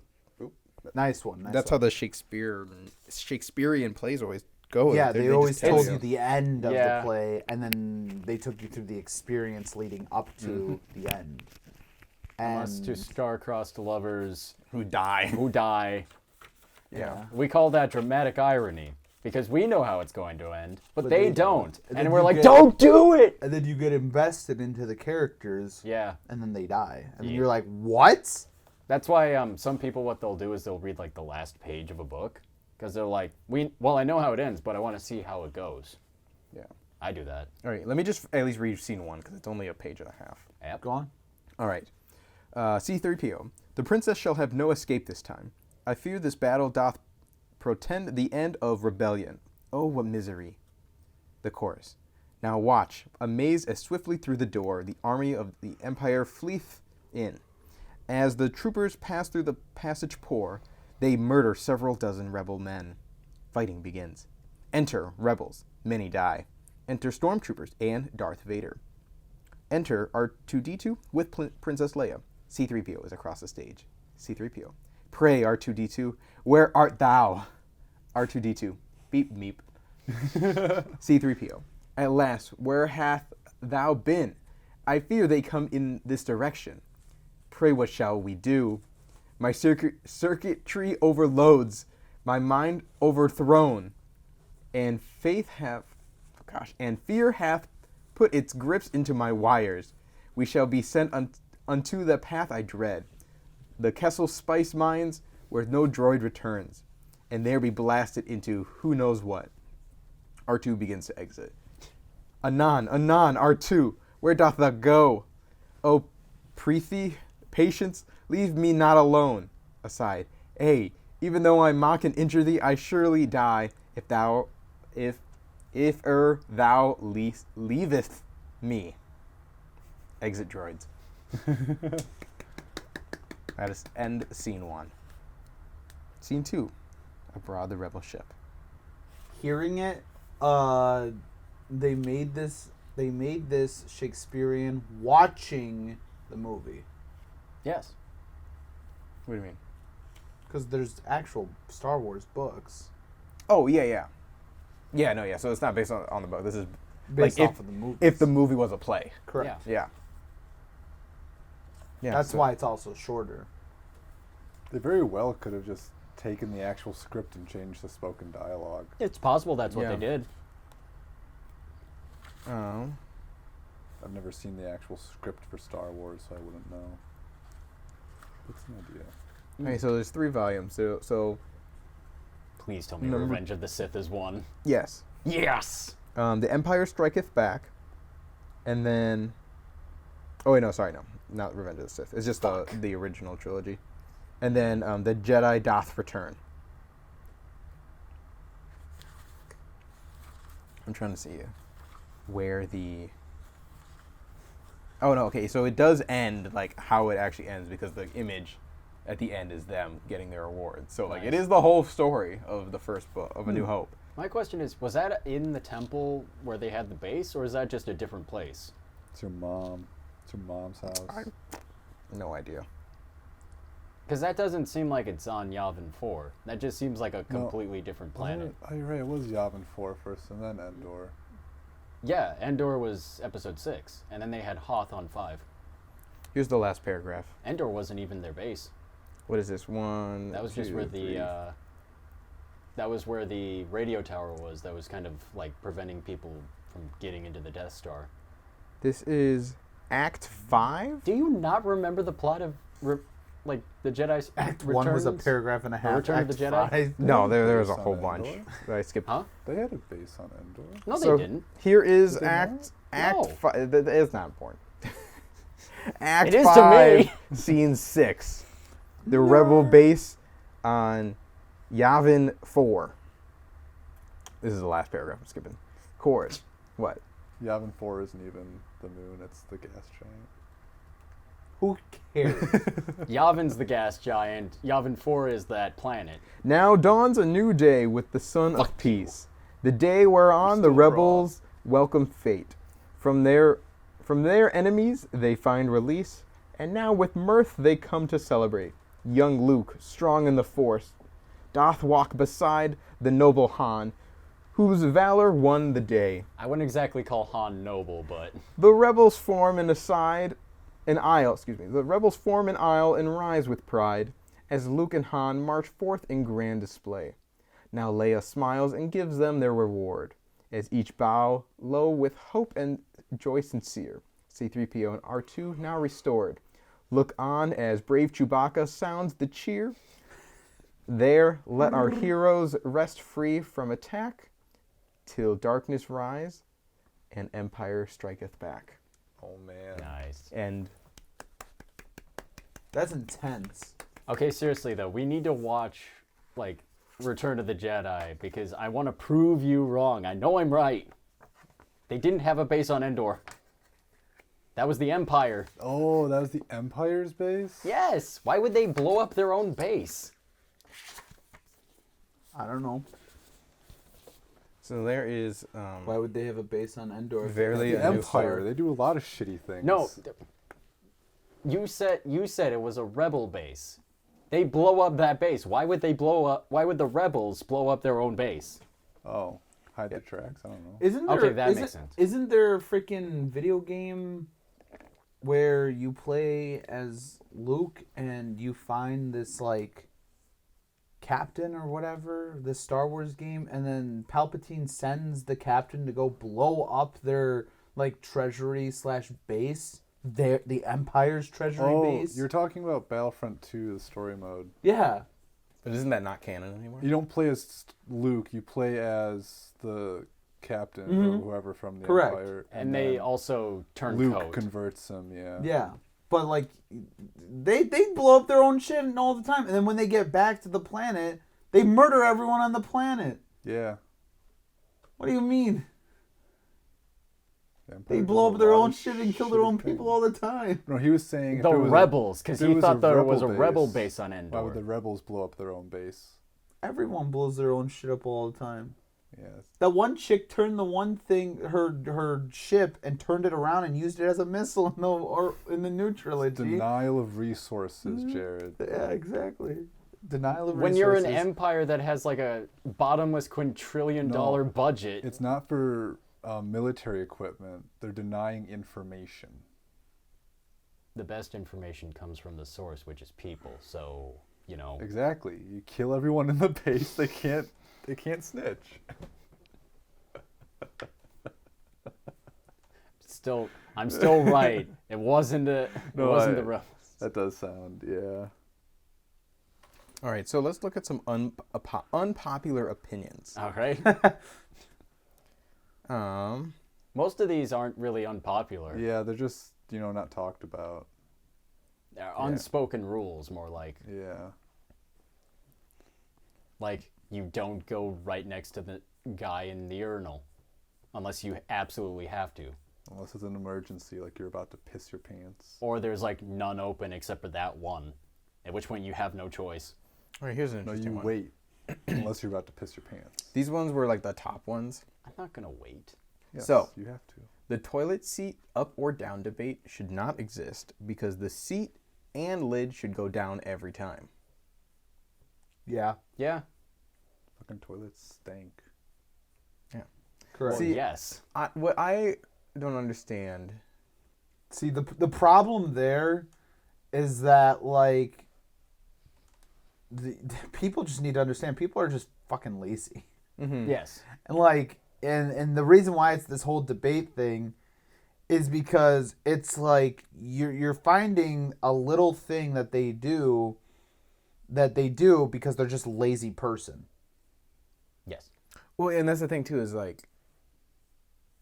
Nice one. that's how the Shakespearean plays always go. Yeah, they always just tell told you the end of Yeah. the play, and then they took you through the experience leading up to the end. Us And two star-crossed lovers who die. who die. Yeah. We call that dramatic irony because we know how it's going to end, but, But they, they don't. don't. And, And then we're you like, get- don't do it! and then you get invested into the characters, Yeah. and then they die, and then Yeah. you're like, what? That's why some people, what they'll do is they'll read like the last page of a book because they're like, I know how it ends, but I want to see how it goes. Yeah. I do that. All right, let me just at least read Scene 1 because it's only a page and a half. Yep. Go on. All right. C-3PO. The princess shall have no escape this time. I fear this battle doth portend the end of rebellion. Oh, what misery. The chorus. Now watch, amazed as swiftly through the door the army of the Empire fleeth in. As the troopers pass through the passage poor, they murder several dozen rebel men. Fighting begins. Enter rebels. Many die. Enter stormtroopers and Darth Vader. Enter R2-D2 with Princess Leia. C-3PO is across the stage. C-3PO. Pray, R2-D2, where art thou? R2-D2. Beep, meep. C-3PO. At last, where hath thou been? I fear they come in this direction. Pray, what shall we do? My circuitry overloads, my mind overthrown, and and fear hath put its grips into my wires. We shall be sent unto the path I dread, the Kessel spice mines where no droid returns, and there be blasted into who knows what. R2 begins to exit. Anon, R2, where doth thou go? O Preethi, patience, leave me not alone. Aside, hey, even though I mock and injure thee, I surely die if thou leavest me. Exit droids. That is end Scene 1. Scene 2. Aboard the rebel ship. Hearing it, they made this Shakespearean watching the movie, Yes. What do you mean? because there's actual Star Wars books Oh, yeah. Yeah, no, yeah. So it's not based on the book. This is based like off of the movie. if the movie was a play. Correct. Yeah. Yeah. Yeah. That's so- why it's also shorter. They very well could have just taken the actual script and changed the spoken dialogue. It's possible that's what Yeah. they did. Oh. I've never seen the actual script for Star Wars, so I wouldn't know. What's an idea? Okay, so there's 3 volumes. So Please tell me Number- Revenge of the Sith is one. yes. Yes! The Empire Striketh Back, and then... Oh, wait, no, sorry, no. Not Revenge of the Sith. It's just the original trilogy. And then The Jedi Doth Return. I'm trying to see where the... Oh, no, okay, so it does end, like, how it actually ends, because the image at the end is them getting their awards. So, like, it Nice. is the whole story of the first book, of A New Hope. My question is, was that in the temple where they had the base, or is that just a different place? It's your mom. It's your mom's house. No idea. Because that doesn't seem like it's on Yavin 4. That just seems like a No. completely different planet. Oh, you're right. It was Yavin 4 first, and then Endor. Yeah, Endor was episode 6, and then they had Hoth on 5. Here's the last paragraph. Endor wasn't even their base. What is this? 1, That was just 2, where 3. that was where the radio tower was. That was kind of like preventing people from getting into the Death Star. This is Act 5? Do you not remember the plot of like the Jedi's Act 1 was a Returns? paragraph and a half. Return of Act the Jedi? 5, No, there was a Based on whole bunch Endor? that I skipped. Huh? They had a base on Endor. No, So they didn't. here is Did they Act No. 5. It's not important. Act It is to 5, me. Scene 6. The rebel base on Yavin 4. This is the last paragraph I'm skipping. Chorus. What? Yavin 4 isn't even the moon, it's the gas giant. Who cares? Yavin's the gas giant. Yavin 4 is that planet. Now dawns a new day with the sun of peace, the day whereon the still rebels welcome fate. From their enemies they find release, and now with mirth they come to celebrate. Young Luke, strong in the force, doth walk beside the noble Han, whose valor won the day. I wouldn't exactly call Han noble, but The rebels form an aisle and rise with pride, as Luke and Han march forth in grand display. Now Leia smiles and gives them their reward, as each bow low with hope and joy sincere. C-3PO and R2 now restored. Look on as brave Chewbacca sounds the cheer. There let our heroes rest free from attack, till darkness rise and Empire striketh back. Oh man. nice. And That's intense. Okay, seriously though, we need to watch like Return of the Jedi because I want to prove you wrong. I know I'm right. They didn't have a base on Endor. That was the Empire. Oh, that was the Empire's base? Yes. Why would they blow up their own base? I don't know. so there is Why would they have a base on Endor? if they Verily had The a new Empire, star. they do a lot of shitty things. No. You said it was a rebel base. They blow up that base. Why would the rebels blow up their own base? Oh, hide the tracks. I don't know. Isn't there, Okay, that makes sense. Isn't there a freaking video game where you play as Luke and you find this like captain or whatever, this Star Wars game, and then Palpatine sends the captain to go blow up their like treasury / base, the Empire's treasury Oh, base? you're talking about Battlefront 2, the story mode. Yeah. But isn't that not canon anymore? You don't play as Luke, you play as the captain or whoever from the Correct. Empire. And they then also turn Luke coat. converts him, yeah. Yeah. But like they blow up their own shit all the time, and then when they get back to the planet, they murder everyone on the planet. Yeah. What do you mean? The Empire They does blow a up their lot own of shit and kill their shitty own people all the time. No, he was saying if The there was rebels, because if there he was a thought there was a rebel rebel base, base on Why Endor. would the rebels blow up their own base? Everyone blows their own shit up all the time. Yeah. That one chick turned the one thing, her ship, and turned it around and used it as a missile in the new trilogy. Denial of resources, Jared. Yeah, exactly. Denial of When resources. you're an empire that has like a bottomless quintillion-dollar budget, It's not for military equipment. They're denying information. the best information comes from the source, which is people. So you know. Exactly. You kill everyone in the base. They can't snitch. I'm still right. It wasn't the rebels. That does sound, yeah. All right, so let's look at some unpopular opinions. All right. Um, Most of these aren't really unpopular. Yeah, they're just, not talked about. They're unspoken rules, more like. Yeah. Like, you don't go right next to the guy in the urinal unless you absolutely have to. Unless it's an emergency, like you're about to piss your pants. Or there's, like, none open except for that one, at which point you have no choice. all right, here's an No, interesting you one. wait unless you're about to piss your pants. These ones were like the top ones. I'm not going to wait. Yes, So- you have to. The toilet seat up or down debate should not exist because the seat and lid should go down every time. Yeah. Yeah. Fucking toilets stink. Correct. Well, See- yes. What I don't understand. See, the problem there is that, like, the people just need to understand. People are just fucking lazy. Yes. And, like, and the reason why it's this whole debate thing is because it's like you're finding a little thing that they do because they're just a lazy person. Yes. Well, and that's the thing too is like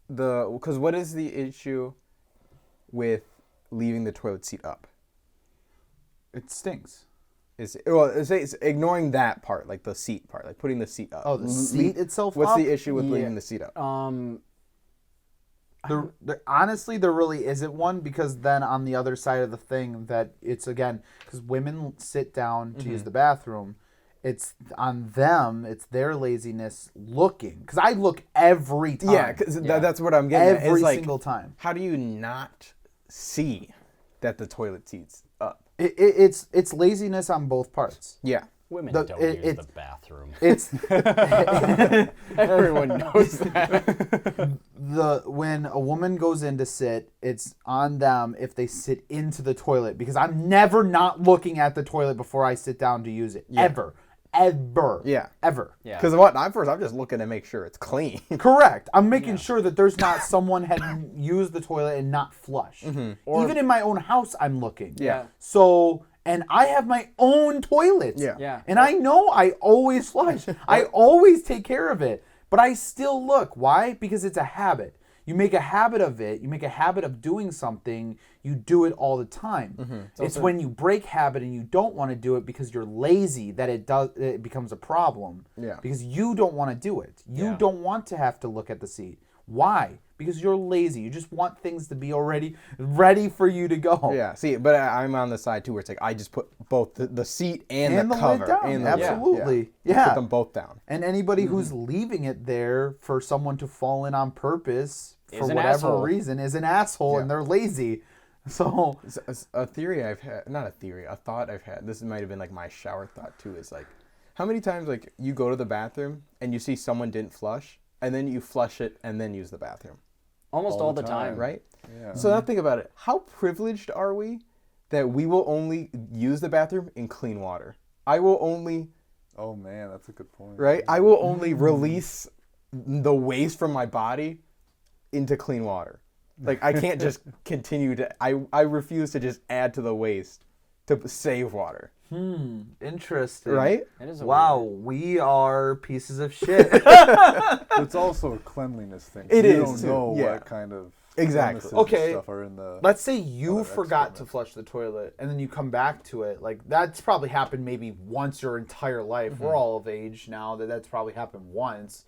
because what is the issue with leaving the toilet seat up? It stinks. It's ignoring that part, like the seat part, like putting the seat up. Oh, the seat itself What's up? the issue with Yeah. leaving the seat up? Honestly, there really isn't one, because then on the other side of the thing that it's, again, because women sit down to use the bathroom, it's on them, it's their laziness looking. Because I look every time. Yeah, because that's what I'm getting at. every It's like, single time. how do you not see that the toilet seat's up? It's laziness on both parts. Yeah. Women The- don't it- use it's- the bathroom. It's Everyone knows that. when a woman goes in to sit, it's on them if they sit into the toilet, because I'm never not looking at the toilet before I sit down to use it. Ever. Yeah. Ever. Yeah. Because I'm just looking to make sure it's clean. Correct. I'm making sure that there's not someone had used the toilet and not flushed. Even in my own house, I'm looking. Yeah. So, and I have my own toilet. Yeah. Yeah. And I know I always flush. I always take care of it. But I still look. Why? Because it's a habit. You make a habit of it. You make a habit of doing something. You do it all the time. It's when you break habit and you don't want to do it because you're lazy that it becomes a problem. Yeah. Because you don't want to do it. You Yeah. don't want to have to look at the seat. Why? Because you're lazy. You just want things to be already ready for you to go. Yeah. See, but I'm on the side too, where it's like I just put both the seat and the lid cover down. and the lid. Absolutely. Yeah. Yeah. Put them both down. And anybody who's leaving it there for someone to fall in on purpose for Is an whatever asshole. reason is an asshole, and they're lazy. So It's a theory I've had, not a theory, a thought I've had. This might have been like my shower thought too. Is like, how many times like you go to the bathroom and you see someone didn't flush, and then you flush it and then use the bathroom, Almost all the time. right? Yeah. So now think about it. How privileged are we that we will only use the bathroom in clean water? I will only, Oh man, that's a good point. right? I will only release the waste from my body into clean water. Like I can't just continue to. I refuse to just add to the waste to save water. interesting. Right? It is a Wow, weird- we are pieces of shit. But it's also a cleanliness thing. It you is, don't too. know Yeah. what kind of Exactly. chemicals and Okay. stuff are in the. Let's say you Other forgot to excrement. flush the toilet and then you come back to it. Like, that's probably happened maybe once your entire life. We're all of age now that's probably happened once.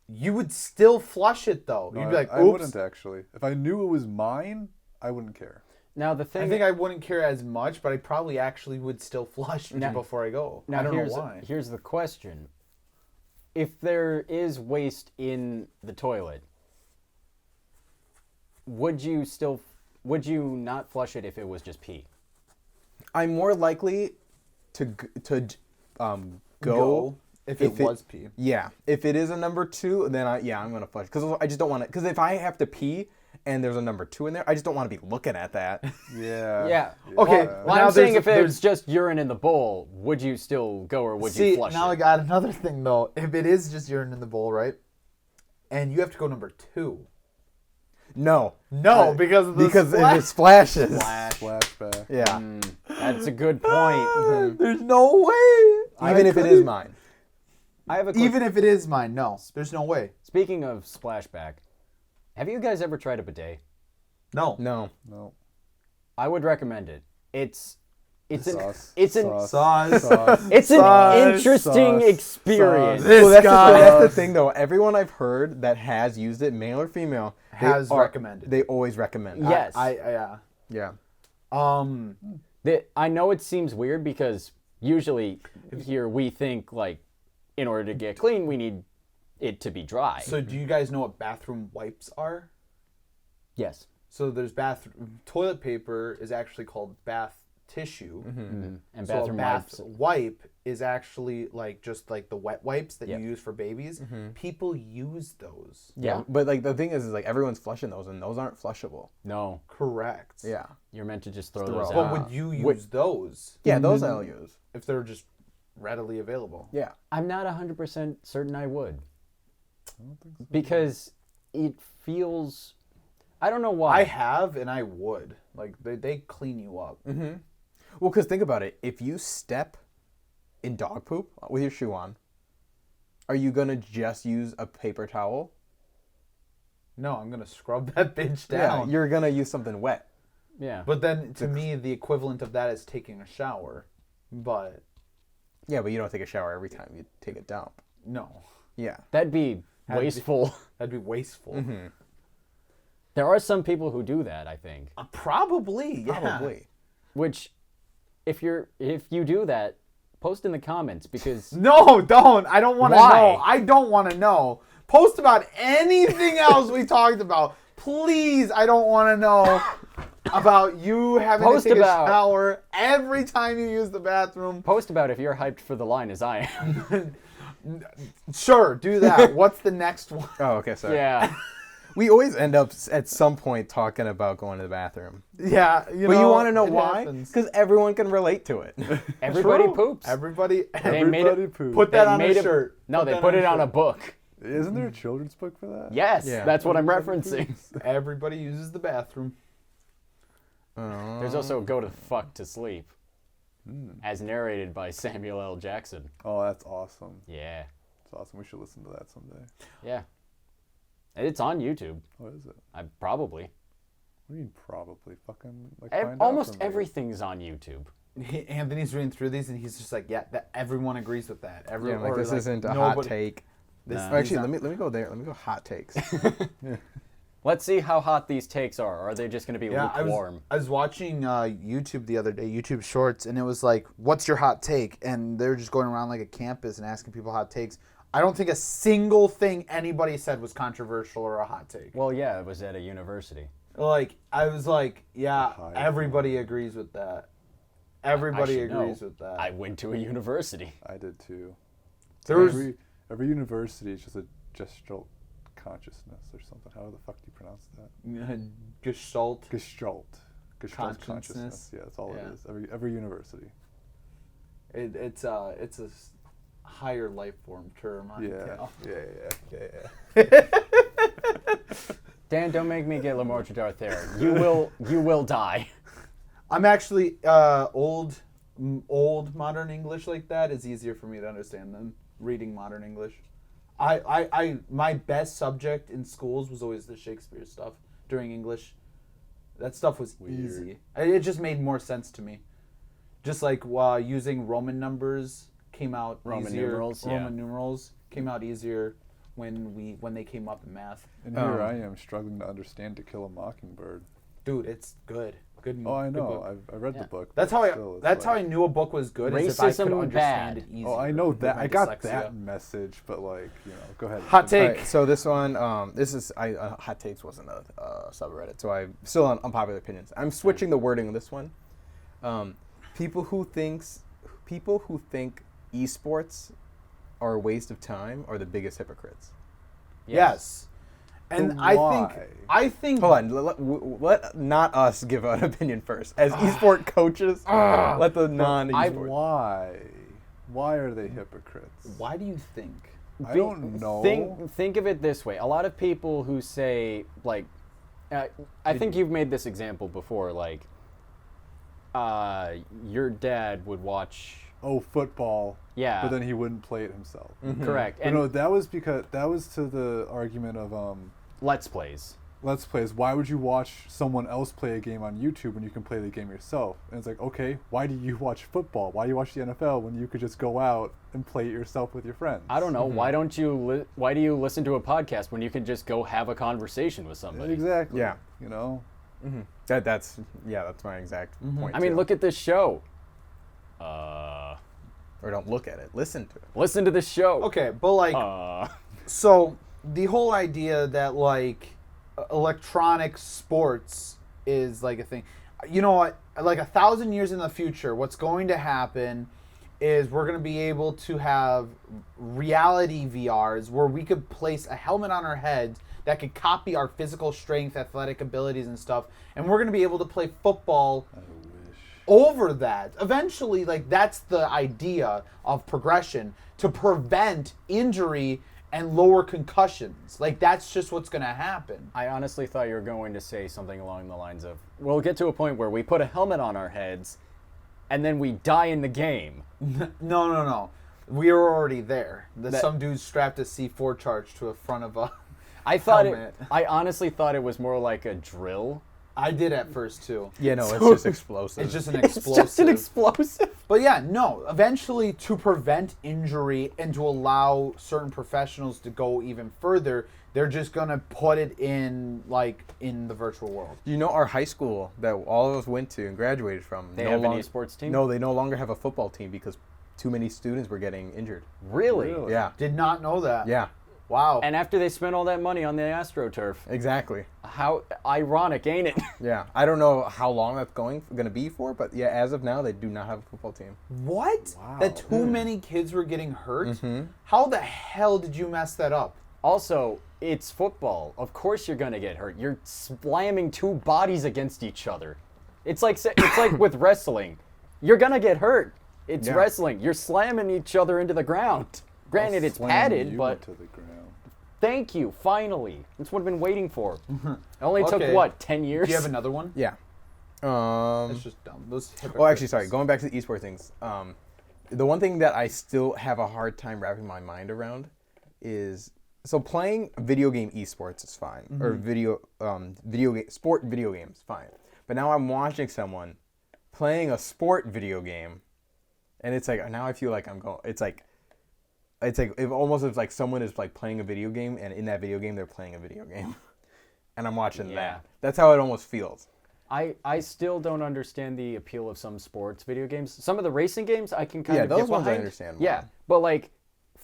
You would still flush it though. No, You'd be like, I oops. wouldn't actually. If I knew it was mine, I wouldn't care. Now the thing. I think I wouldn't care as much, but I probably actually would still flush before I go. Now I don't know here's why. here's the question: if there is waste in the toilet, would you not flush it if it was just pee? I'm more likely to go if it was pee. Yeah, if it is a number 2, then I'm gonna flush because I just don't want it. Because if I have to pee and there's a number 2 in there, I just don't want to be looking at that. Yeah. Yeah. Okay, Well, now I'm saying there's- if it's just urine in the bowl, would you still go or would you See, flush now I it? got another thing though. If it is just urine in the bowl, right? And you have to go number 2. No, No, because of the because splash. it splashes. Flashback. Yeah, That's a good point. There's no way. even if it is mine. I have a quick, Even if it is mine, no. There's no way. Speaking of splashback, have you guys ever tried a bidet? No. No. No. I would recommend it. It's an Sauce. it's an Sauce. Sauce. Sauce. it's an Sauce. interesting Sauce. experience. This Well, guy that's the thing, though. Everyone I've heard that has used it, male or female, Has recommended. They always recommend it. Yes. Yeah. Yeah. I know it seems weird because usually here we think like in order to get clean we need it to be dry. So do you guys know what bathroom wipes are? Yes. So there's toilet paper is actually called bath tissue. And So a bathroom bath wipes. wipe is actually like just like the wet wipes that Yep. you use for babies. People use those. Yeah. But like the thing is like everyone's flushing those, and those aren't flushable. No, Correct. Yeah. you're meant to just throw throw those it But out. would you use those Yeah, those I'll use. if they're just readily available? Yeah. I'm not 100% certain I would. Because it feels I don't know why. I have and I would. Like they clean you up. Well, because think about it. If you step in dog poop with your shoe on, are you gonna just use a paper towel? No, I'm gonna scrub that bitch down. Yeah, you're gonna use something wet. Yeah. But then to me the equivalent of that is taking a shower. But Yeah, but you don't take a shower every time you take a dump. no. Yeah. That'd be That'd be- wasteful. That'd be wasteful. There are some people who do that, I think. Probably, yeah. Probably. Which if you do that, post in the comments because No, don't. I don't want to Why? know. I don't want to know. Post about anything else we talked about. Please, I don't want to know about you having Post to take about- a shower every time you use the bathroom. post about if you're hyped for the line as I am. Sure, do that. What's the next one? Oh, okay, sorry. Yeah. We always end up at some point talking about going to the bathroom. Yeah, But you want to know it why? happens. Because everyone can relate to it. Everybody True. poops. Everybody, They made Everybody it. poops. put that they on a made it- shirt. No, they that put it a on a shirt. book. Isn't there a children's book for that? Yes, Yeah. that's what I'm referencing. Everybody uses the bathroom. There's also Go to Fuck to Sleep, as narrated by Samuel L. Jackson. Oh, that's awesome. Yeah. That's awesome. We should listen to that someday. Yeah. It's on YouTube. What is it? I probably. What do you mean probably? Fucking like find out Almost for me. everything's on YouTube. Anthony's reading through these and he's just like, yeah, that everyone agrees with that. Yeah, Everyone, like or, this like, isn't a hot nobody- take. This, Nah. Or actually, these let me go there. Let me go hot takes. Let's see how hot these takes are. Are they just going to be Yeah, lukewarm? I was watching YouTube the other day, YouTube Shorts, and it was like, "What's your hot take?" And they're just going around like a campus and asking people hot takes. I don't think a single thing anybody said was controversial or a hot take. Well, yeah, it was at a university. Like I was like, yeah, High everybody agrees with that. Everybody I should agrees know. with that. I went to a university. I did too. There was Every university is just a gestalt consciousness or something. How the fuck do you pronounce that? Gestalt. Gestalt. Gestalt Consciousness. consciousness. Yeah, that's all Yeah. it is. Every university. It's a higher life form term. I can Yeah. tell. Yeah. Dan, don't make me get Lamar Jadar there. You will die. I'm actually old modern English like that is easier for me to understand than reading modern English. I my best subject in schools was always the Shakespeare stuff during English. That stuff was easy. It just made more sense to me. Just like using Roman numbers came out Roman easier. numerals, yeah. Roman numerals came out easier when they came up in math. And here I am struggling to understand To Kill a Mockingbird. Dude, it's good. Good. Oh, I good know. book. I read Yeah. the book. That's but how I. still, it's That's how I like- knew a book was good. Is if I could Racism understand bad. it easier. Oh, I know with that. my I got dyslexia. that message, but like, go ahead. Hot All take. right, so this one, hot takes wasn't a subreddit, so I'm still on unpopular opinions. I'm switching the wording of this one. People who think esports are a waste of time are the biggest hypocrites. Yes. And But I why? think Hold on, let not us give an opinion first. As esport coaches, let the non-esport. Why are they hypocrites? Why do you think? I don't know. Think of it this way. A lot of people who say, like, I think you've made this example before, like, your dad would watch. Oh, football. Yeah. But then he wouldn't play it himself. Correct. But And no, that was to the argument of Let's Plays. Let's Plays. Why would you watch someone else play a game on YouTube when you can play the game yourself? And it's like, okay, why do you watch football? Why do you watch the NFL when you could just go out and play it yourself with your friends? I don't know. Why don't you? Why do you listen to a podcast when you can just go have a conversation with somebody? Exactly. Yeah. You know? That's my exact point. I mean, too. look at this show. Or don't look at it. Listen to it. Listen to this show. Okay, but like, so the whole idea that like electronic sports is like a thing. You know what? Like 1,000 years in the future, what's going to happen is we're going to be able to have reality VRs where we could place a helmet on our heads that could copy our physical strength, athletic abilities, and stuff, and we're going to be able to play football over that. Eventually, like, that's the idea of progression, to prevent injury and lower concussions. Like, that's just what's going to happen. I honestly thought you were going to say something along the lines of, we'll get to a point where we put a helmet on our heads and then we die in the game. No. We are already there. That- Some dude strapped a C4 charge to the front of a I thought helmet. I honestly thought it was more like a drill. I did at first, too. Yeah, no, it's just explosive. It's just an It's explosive. just an explosive. But yeah, no, eventually to prevent injury and to allow certain professionals to go even further, they're just going to put it in, like, in the virtual world. You know, our high school that all of us went to and graduated from. They have an esports team? No, they no longer have a football team because too many students were getting injured. Really? Yeah. Did not know that. Yeah. Wow. And after they spent all that money on the AstroTurf, Exactly. how ironic, ain't it? Yeah. I don't know how long that's going to be for, but yeah, as of now, they do not have a football team. What? Wow. That too many kids were getting hurt? How the hell did you mess that up? Also, it's football. Of course you're gonna get hurt. You're slamming two bodies against each other. It's like with wrestling. You're gonna get hurt. It's Yeah. wrestling. You're slamming each other into the ground. Granted, it's Slam padded, you but into the ground. thank you. Finally, that's what I've been waiting for. It only took Okay. what, 10 years? Do you have another one? Yeah. That's just dumb. Those Oh, actually, sorry. Going back to the esports things. The one thing that I still have a hard time wrapping my mind around is playing video game esports is fine, or video games fine. But now I'm watching someone playing a sport video game, and it's like now I feel like I'm going. It's like it almost is like someone is like playing a video game, and in that video game they're playing a video game, and I'm watching Yeah. that. That's how it almost feels. I still don't understand the appeal of some sports video games. Some of the racing games I can kind Yeah, of those get ones I behind. understand Yeah, more. but like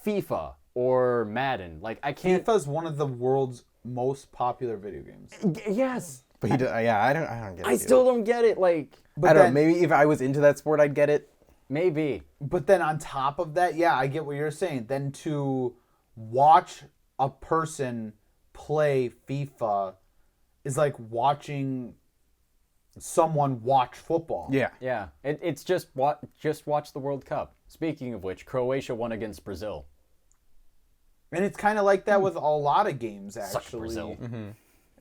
FIFA or Madden, like I can't. FIFA is one of the world's most popular video games. Yes, But I don't get it. I still don't get it. Like I don't know. Maybe if I was into that sport, I'd get it. maybe. But then on top of that, yeah, I get what you're saying. Then to watch a person play FIFA is like watching someone watch football. Yeah. Yeah, it's just watch the World Cup. Speaking of which, Croatia won against Brazil. And it's kind of like that with a lot of games, Suck actually. Brazil.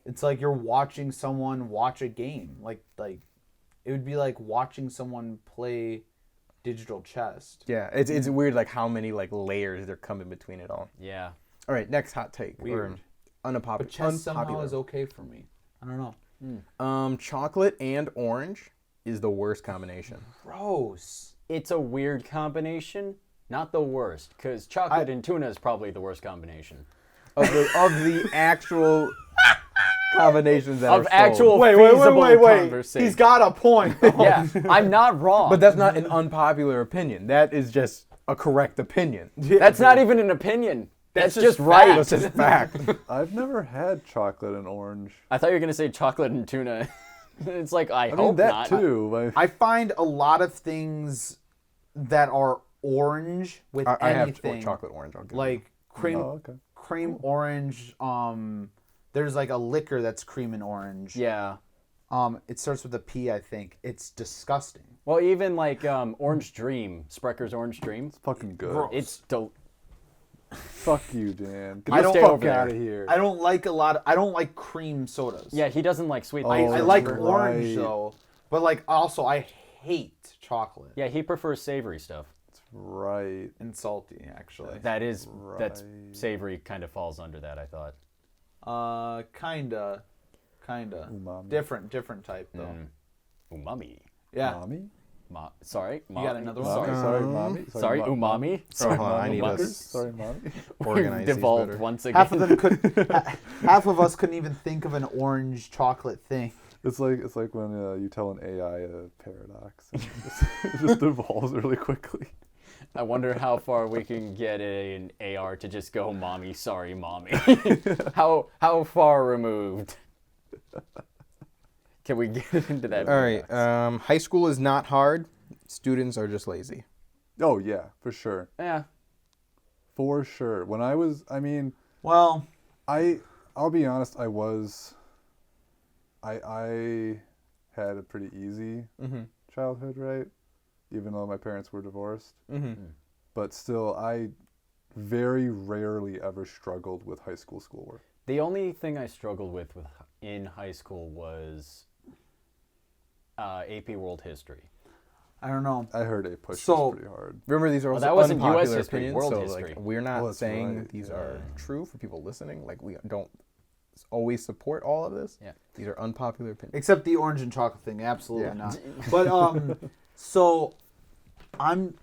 It's like you're watching someone watch a game. Like it would be like watching someone play digital chess. Yeah. It's weird like how many like layers there come in between it all. Yeah. All right, next hot take. Weird. Or unpopular. But chess somehow is okay for me. I don't know. Chocolate and orange is the worst combination. Gross. It's a weird combination, not the worst, because chocolate and tuna is probably the worst combination. Of the actual combinations that Of are sold. actual feasible conversation. He's got a point. Yeah, I'm not wrong. But that's not an unpopular opinion. That is just a correct opinion. That's not even an opinion. That's just just right. That's just fact. I've never had chocolate and orange. I thought you were gonna say chocolate and tuna. It's like I I mean hope that not. too. Like, I find a lot of things that are orange with I have anything. chocolate orange. I'll give Like cream oh, okay. cream orange There's like a liquor that's cream and orange. Yeah. It starts with a P, I think. It's disgusting. Well, even like Orange Dream, Sprecker's Orange Dream. It's fucking good. Gross. It's Fuck you, Dan. Get I the don't- fuck over there. out of here. I don't like I don't like cream sodas. Yeah, he doesn't like sweet. Oh, I things. like right. orange though, but like also I hate chocolate Yeah, he prefers savory stuff. Right. and salty actually. That's Right. savory kind of falls under that, I thought. Kinda, Umami. different type though. Umami. Yeah. Mommy? Sorry. You got another one? Sorry, Sorry, mommy. sorry umami. Sorry, hold on, I need muckers. us Sorry, mommy. organize these Devolved better. once again. Half of them could. Half of us couldn't even think of an orange chocolate thing. It's like when you tell an AI a paradox. And it just devolves really quickly. I wonder how far we can get an AR to just go, "Mommy, sorry, mommy." how far removed? Can we get into that? All right. paradox? High school is not hard. Students are just lazy. Oh yeah, for sure. Yeah. For sure. When Well, I'll be honest, I had a pretty easy childhood, right? Even though my parents were divorced. But still, I very rarely ever struggled with high school schoolwork. The only thing I struggled with in high school was AP World History. I don't know. I heard it pushed So- pretty hard. Remember, these are also that wasn't unpopular US history, opinions, world so history. like we're not Oh, that's saying right, these yeah. are true for people listening. Like we don't always support all of this. Yeah. These are unpopular opinions. Except the orange and chocolate thing, absolutely Yeah. not. But so I'm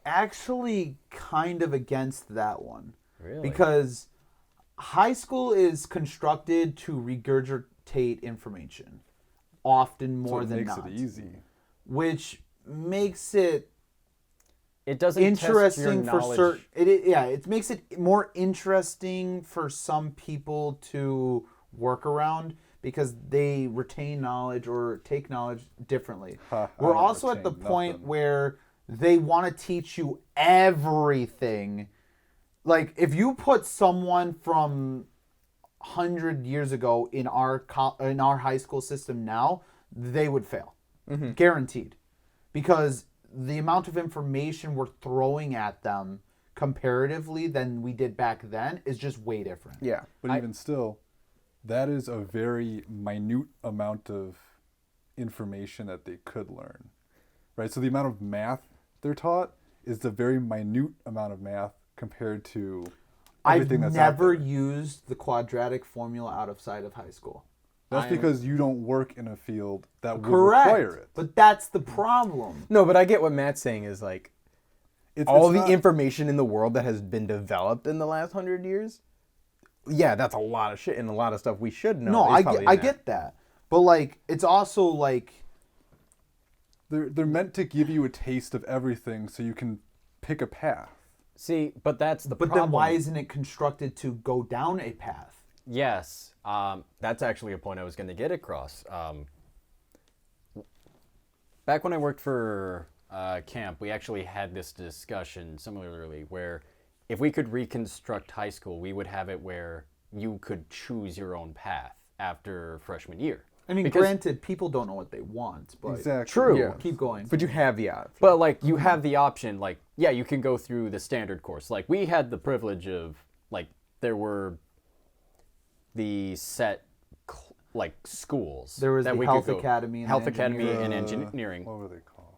actually kind of against that one. Really? Because high school is constructed to regurgitate information, often more So it than makes not, it easy. which makes it it doesn't interesting test for your knowledge. certain. It makes it more interesting for some people to work around because they retain knowledge or take knowledge differently. I We're don't also at the retain point nothing. where they want to teach you everything. Like if you put someone from 100 years ago in our high school system now, they would fail. Guaranteed. Because the amount of information we're throwing at them comparatively than we did back then is just way different. Yeah. But even still, that is a very minute amount of information that they could learn, right? So the amount of math they're taught is a very minute amount of math compared to I've everything that's never out there. used the quadratic formula outside of high school. That's because you don't work in a field that would Correct. require it. But that's the problem. No, but I get what Matt's saying is like It's all it's the not- information in the world that has been developed in the last 100 years. Yeah, that's a lot of shit and a lot of stuff we should know. No, is I probably get, I in that. get that. But like it's also like They're meant to give you a taste of everything so you can pick a path. See, but that's the but problem. then why isn't it constructed to go down a path? Yes, that's actually a point I was going to get across. Back when I worked for camp, we actually had this discussion similarly where if we could reconstruct high school, we would have it where you could choose your own path after freshman year. I mean, Because- granted, people don't know what they want, but Exactly. True. Yeah. keep going. But you have the option. But like you have the option, like yeah, you can go through the standard course. Like we had the privilege of like there were the set like schools. There was that the we Health could go. Academy and Health Academy engineering. and engineering. What were they called?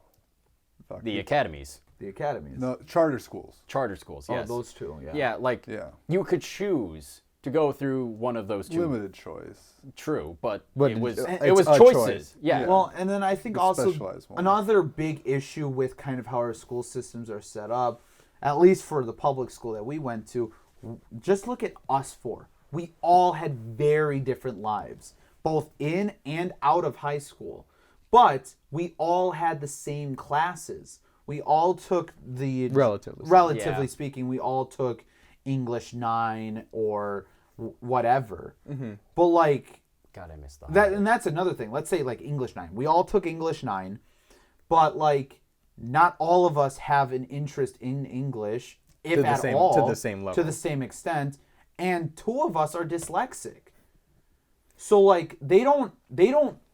Fuck. The academies, The academies. No, charter schools. charter schools. Oh, Yes. those two. Yeah. Yeah, like Yeah. you could choose to go through one of those two. Limited choice. True, but But it was it's it was a choices. choice. Yeah. Well, and then I think The also specialized ones. another big issue with kind of how our school systems are set up, at least for the public school that we went to, just look at us four. We all had very different lives, both in and out of high school. But we all had the same classes. We all took the Relatively. Yeah. speaking, we all took English 9 or whatever. But like God, I missed that, and that's another thing. Let's say like English 9. We all took English 9, but like not all of us have an interest in English, if To the at same- all, to the same level. to the same extent. And two of us are dyslexic. So like they don't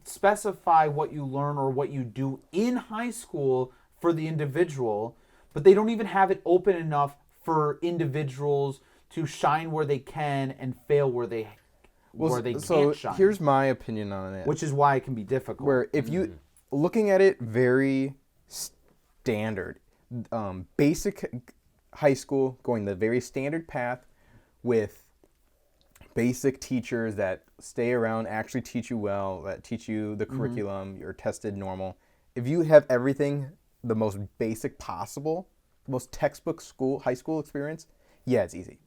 specify what you learn or what you do in high school for the individual, but they don't even have it open enough for individuals to shine where they can and fail where they can't shine. Here's my opinion on it. Which is why it can be difficult. Where if you looking at it very standard, basic high school, going the very standard path with basic teachers that stay around, actually teach you well, that teach you the curriculum, you're tested normal. If you have everything the most basic possible, the most textbook high school experience, yeah, it's easy.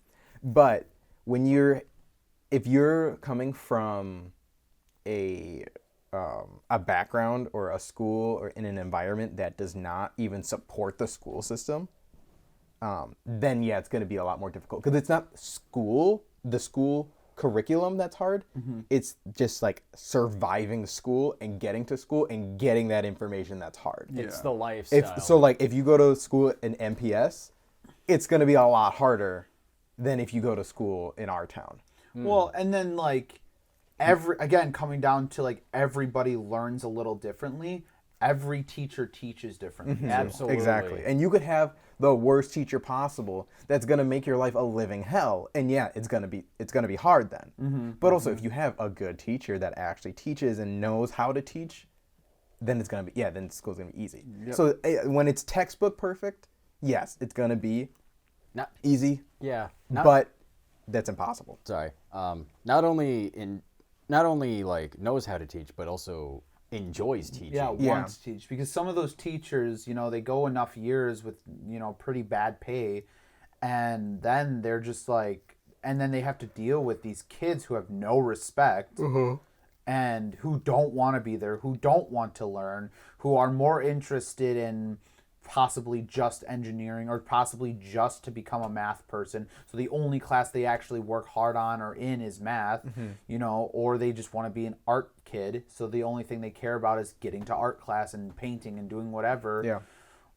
But if you're coming from a background or a school or in an environment that does not even support the school system, then yeah, it's going to be a lot more difficult because it's not the school curriculum that's hard. It's just like surviving school and getting to school and getting that information that's hard. It's the lifestyle. So like if you go to school in MPS, it's going to be a lot harder than if you go to school in our town. Well, and then like coming down to like everybody learns a little differently. Every teacher teaches differently. Absolutely. Exactly. And you could have the worst teacher possible that's going to make your life a living hell. And yeah, it's going to be hard then. But also if you have a good teacher that actually teaches and knows how to teach, then it's going to be then school's going to be easy. Yep. So when it's textbook perfect, yes, it's going to be Not easy. Yeah. But that's impossible. Sorry. Not only like knows how to teach, but also enjoys teaching. Yeah, wants to teach. Because some of those teachers, they go enough years with, pretty bad pay, and then they're just like, and then they have to deal with these kids who have no respect and who don't want to be there, who don't want to learn, who are more interested in possibly just engineering or possibly just to become a math person. So the only class they actually work hard on or in is math, or they just want to be an art kid. So the only thing they care about is getting to art class and painting and doing whatever. Yeah.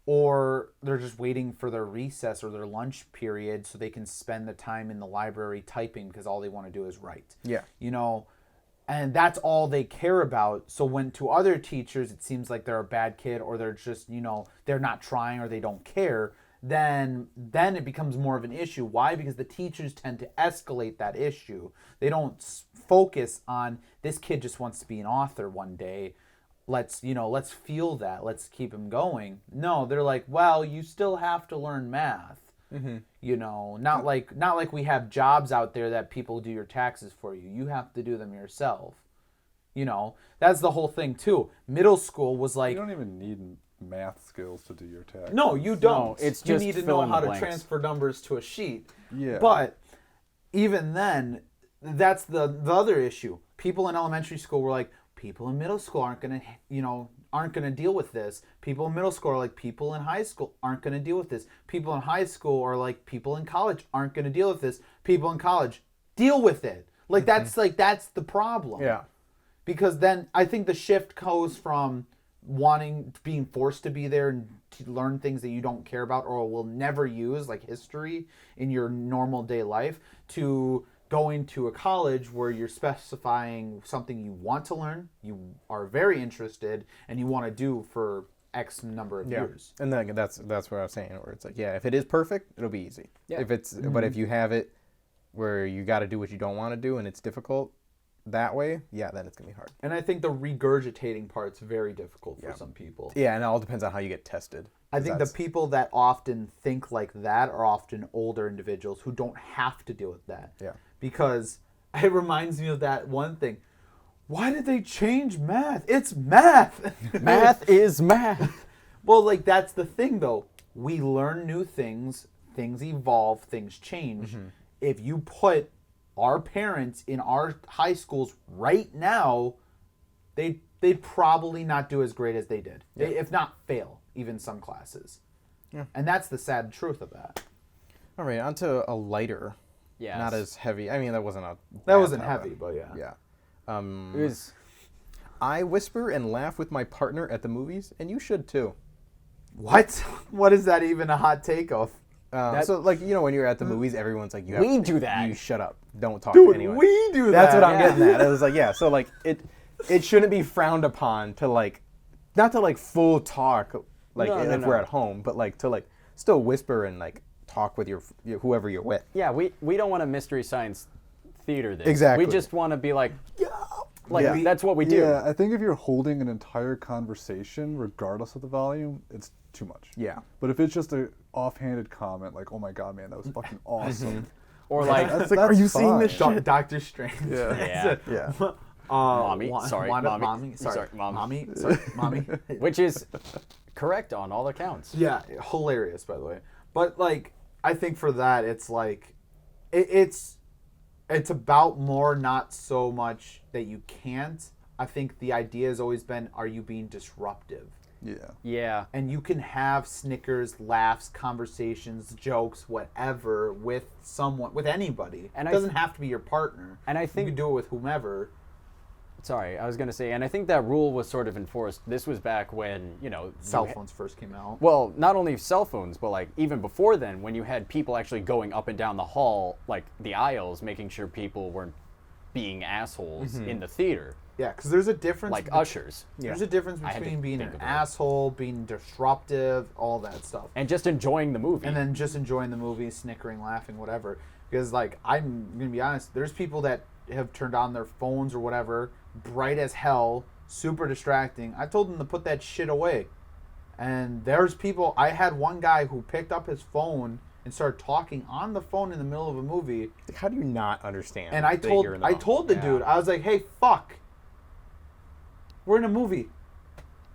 Or they're just waiting for their recess or their lunch period so they can spend the time in the library typing because all they want to do is write. Yeah. And that's all they care about. So when to other teachers it seems like they're a bad kid or they're just, they're not trying or they don't care, then it becomes more of an issue. Why? Because the teachers tend to escalate that issue. They don't focus on this kid just wants to be an author one day. Let's feel that. Let's keep him going. No, they're like, well, you still have to learn math. Not like we have jobs out there that people do your taxes for you. You have to do them yourself. That's the whole thing too. Middle school was like, you don't even need math skills to do your taxes. no, you don't. No, it's you just need to fill know in the how to blanks. transfer numbers to a sheet. Yeah. But even then, that's the other issue. People in elementary school were like, people in middle school aren't gonna deal with this. People in middle school are like, people in high school aren't gonna deal with this. People in high school are like, people in college aren't gonna deal with this. People in college deal with it. Like that's the problem. Yeah. Because then I think the shift goes from being forced to be there and to learn things that you don't care about or will never use, like history, in your normal day life, to going to a college where you're specifying something you want to learn, you are very interested, and you want to do for X number of years. And then that's what I was saying, where it's like, if it is perfect, it'll be easy. Yeah. If it's but if you have it where you got to do what you don't want to do and it's difficult that way, then it's gonna be hard. And I think the regurgitating part's very difficult for some people. Yeah, and it all depends on how you get tested. I think the people that often think like that are often older individuals who don't have to deal with that. Yeah. Because it reminds me of that one thing. Why did they change math? It's math. Math is math. Well, like that's the thing though. We learn new things, things evolve, things change. If you put our parents in our high schools right now, they'd probably not do as great as they did. They, if not fail, even some classes. Yeah. And that's the sad truth of that. All right, on to a lighter, Yes. not as heavy. I mean, that wasn't heavy, but yeah. Yeah. It was. I whisper and laugh with my partner at the movies, and you should too. What? What is that even a hot take of? So like when you're at the movies, everyone's like, We do that. You shut up. Don't talk Dude, to anyone. we do That's that. what I'm getting at. It was like, yeah. So like it shouldn't be frowned upon to like, not to like full talk like No, if no. we're at home, but like to like still whisper and like talk with your whoever you're with. Yeah, we don't want to mystery science theater this. Exactly. We just want to be like, like Yeah. that's what we do. Yeah, I think if you're holding an entire conversation, regardless of the volume, it's too much. Yeah. But if it's just a offhanded comment, like, "Oh my god, man, that was fucking awesome," Or like, that's, like, are you seeing fine. this shit? Doctor Strange. Yeah. yeah, Yeah. Mommy, sorry, mommy. Mommy. Sorry, Sorry, Mom. Mommy. Sorry, mommy. Which is correct on all accounts. Yeah, hilarious, by the way. But like, I think for that, it's like, it's about more, not so much that you can't. I think the idea has always been, are you being disruptive? Yeah. Yeah. And you can have snickers, laughs, conversations, jokes, whatever with someone, with anybody. And it I doesn't have to be your partner. And I you think- can do it with whomever. Sorry, I was gonna say, and I think that rule was sort of enforced. This was back when Cell phones first came out. Well, not only cell phones, but like even before then, when you had people actually going up and down the hall, like the aisles, making sure people weren't being assholes in the theater, Yeah, because there's a difference. like ushers, There's a difference I had to between being think an of it. asshole, being disruptive, all that stuff. and just enjoying the movie. And then just enjoying the movie, snickering, laughing, whatever. Because, like, I'm going to be honest, there's people that have turned on their phones or whatever, bright as hell, super distracting. I told them to put that shit away. And there's people, I had one guy who picked up his phone and started talking on the phone in the middle of a movie. How do you not understand? And I that told you're in the I wrong? told the Yeah. dude, I was like, hey, fuck. We're in a movie.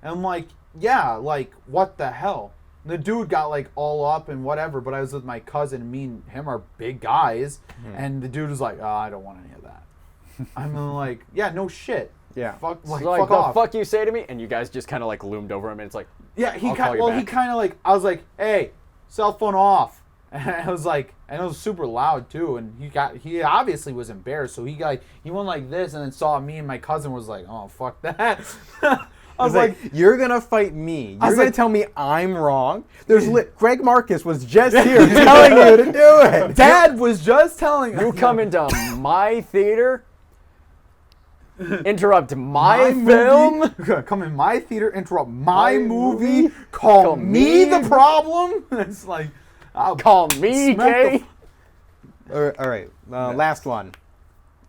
And I'm like, yeah, like, what the hell? And the dude got, like, all up and whatever, but I was with my cousin, and me and him are big guys, and the dude was like, oh, I don't want any of that. I'm like, yeah, no shit. Yeah. Fuck, It's like, like fuck the off. fuck you say to me, and you guys just kind of like loomed over him, and it's like, Yeah, he I'll call kind you well, back. he kind of like, I was like, hey, cell phone off. And I was like, and it was super loud too. And he obviously was embarrassed. So he went like this and then saw me and my cousin was like, oh, fuck that. I was like, you're gonna fight me. I You're was gonna like- tell me I'm wrong. Greg Marcus was just here telling you to do it. Dad was just telling you come into my theater, interrupt my film. movie, come in my theater, interrupt my My movie, movie, call call me me- the problem. It's like, I'll Call me smack the gay. All right. Last one.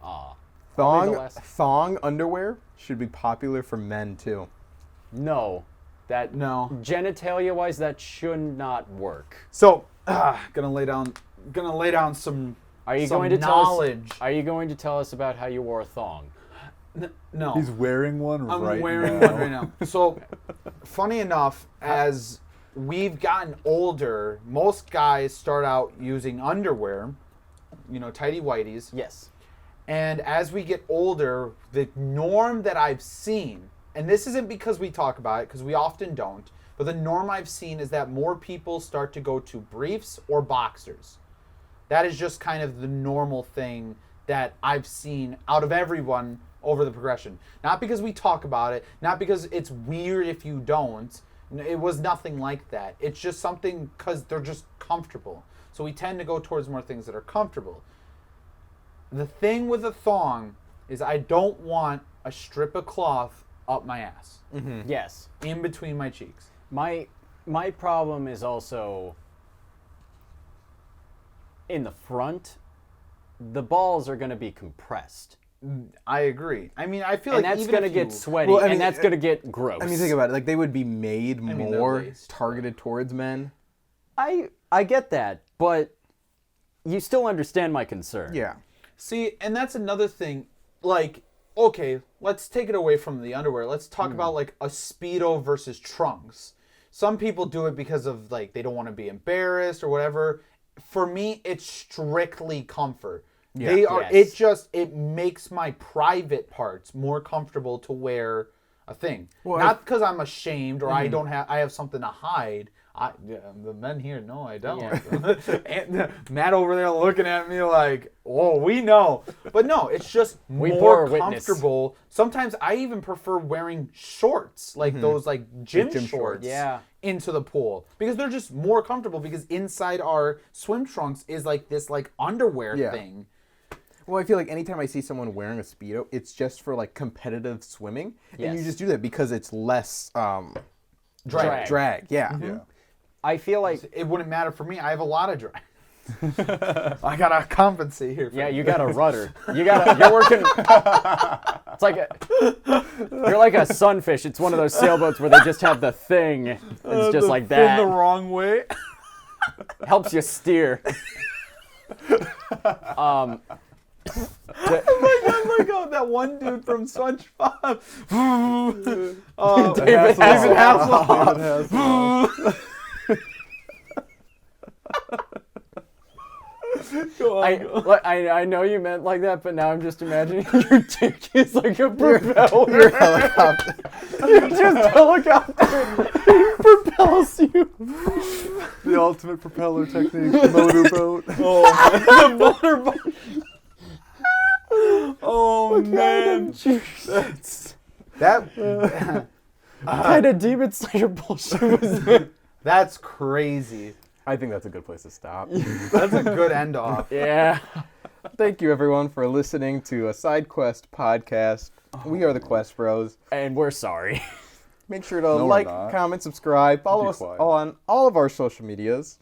Aw. Probably the last- Thong underwear should be popular for men too. No, that No. genitalia-wise, that should not work. So, gonna lay down some. Are you some going to knowledge? tell us? Are you going to tell us about how you wore a thong? No. He's wearing one I'm right wearing now. one right now. So, funny enough, as we've gotten older, most guys start out using underwear, tighty whities. Yes. And as we get older, the norm that I've seen, and this isn't because we talk about it, because we often don't, but the norm I've seen is that more people start to go to briefs or boxers. That is just kind of the normal thing that I've seen out of everyone over the progression. Not because we talk about it, not because it's weird if you don't. It was nothing like that. It's just something because they're just comfortable. So we tend to go towards more things that are comfortable. The thing with a thong is I don't want a strip of cloth up my ass, Yes. in between my cheeks. My problem is also in the front. The balls are going to be compressed, I agree. I mean, I feel and like that's even going to if get you- sweaty, Well, I mean, and that's going to get gross. I mean, think about it. Like they would be made mean, they're more laced, targeted towards men. I get that, but you still understand my concern. Yeah. See, and that's another thing. Like, okay, let's take it away from the underwear. Let's talk about like a Speedo versus trunks. Some people do it because of like they don't want to be embarrassed or whatever. For me, it's strictly comfort. Yeah. They are. Yes. It makes my private parts more comfortable to wear a thing. Well, Not because I'm ashamed or I have something to hide. The men here, no, I don't. And Matt over there looking at me like, oh, we know. But no, it's just We more bore witness. comfortable. Sometimes I even prefer wearing shorts, like those like gym, gym shorts, shorts. Yeah. into the pool because they're just more comfortable because inside our swim trunks is like this like underwear Yeah. thing. Well, I feel like anytime I see someone wearing a Speedo, it's just for like competitive swimming. And you Yes. just do that because it's less Drag. drag. Yeah. Yeah. I feel like It wouldn't matter for me. I have a lot of drag. I gotta compensate here. For yeah, you got a rudder. You're working. It's like you're like a sunfish. It's one of those sailboats where they just have the thing. It's just like that. the wrong way. Helps you steer. Oh my god, look out, that one dude from SpongeBob. David Hasselhoff. David Hasselhoff. I know you meant like that, but now I'm just imagining your dick is like a propeller. Your helicopter. You just helicopter. It propels you. The ultimate propeller technique, motorboat. The motorboat. Oh man. That Kind of Demon Slayer bullshit was that? that's crazy. I think that's a good place to stop. That's a good end off. Yeah. Thank you, everyone, for listening to a Side Quest podcast. We are the Quest Bros. And we're sorry. Make sure to we're like, not. comment, subscribe, follow Be us quiet. on all of our social medias,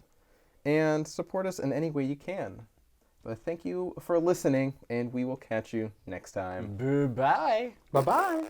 and support us in any way you can. But thank you for listening, and we will catch you next time. Bye. Bye bye.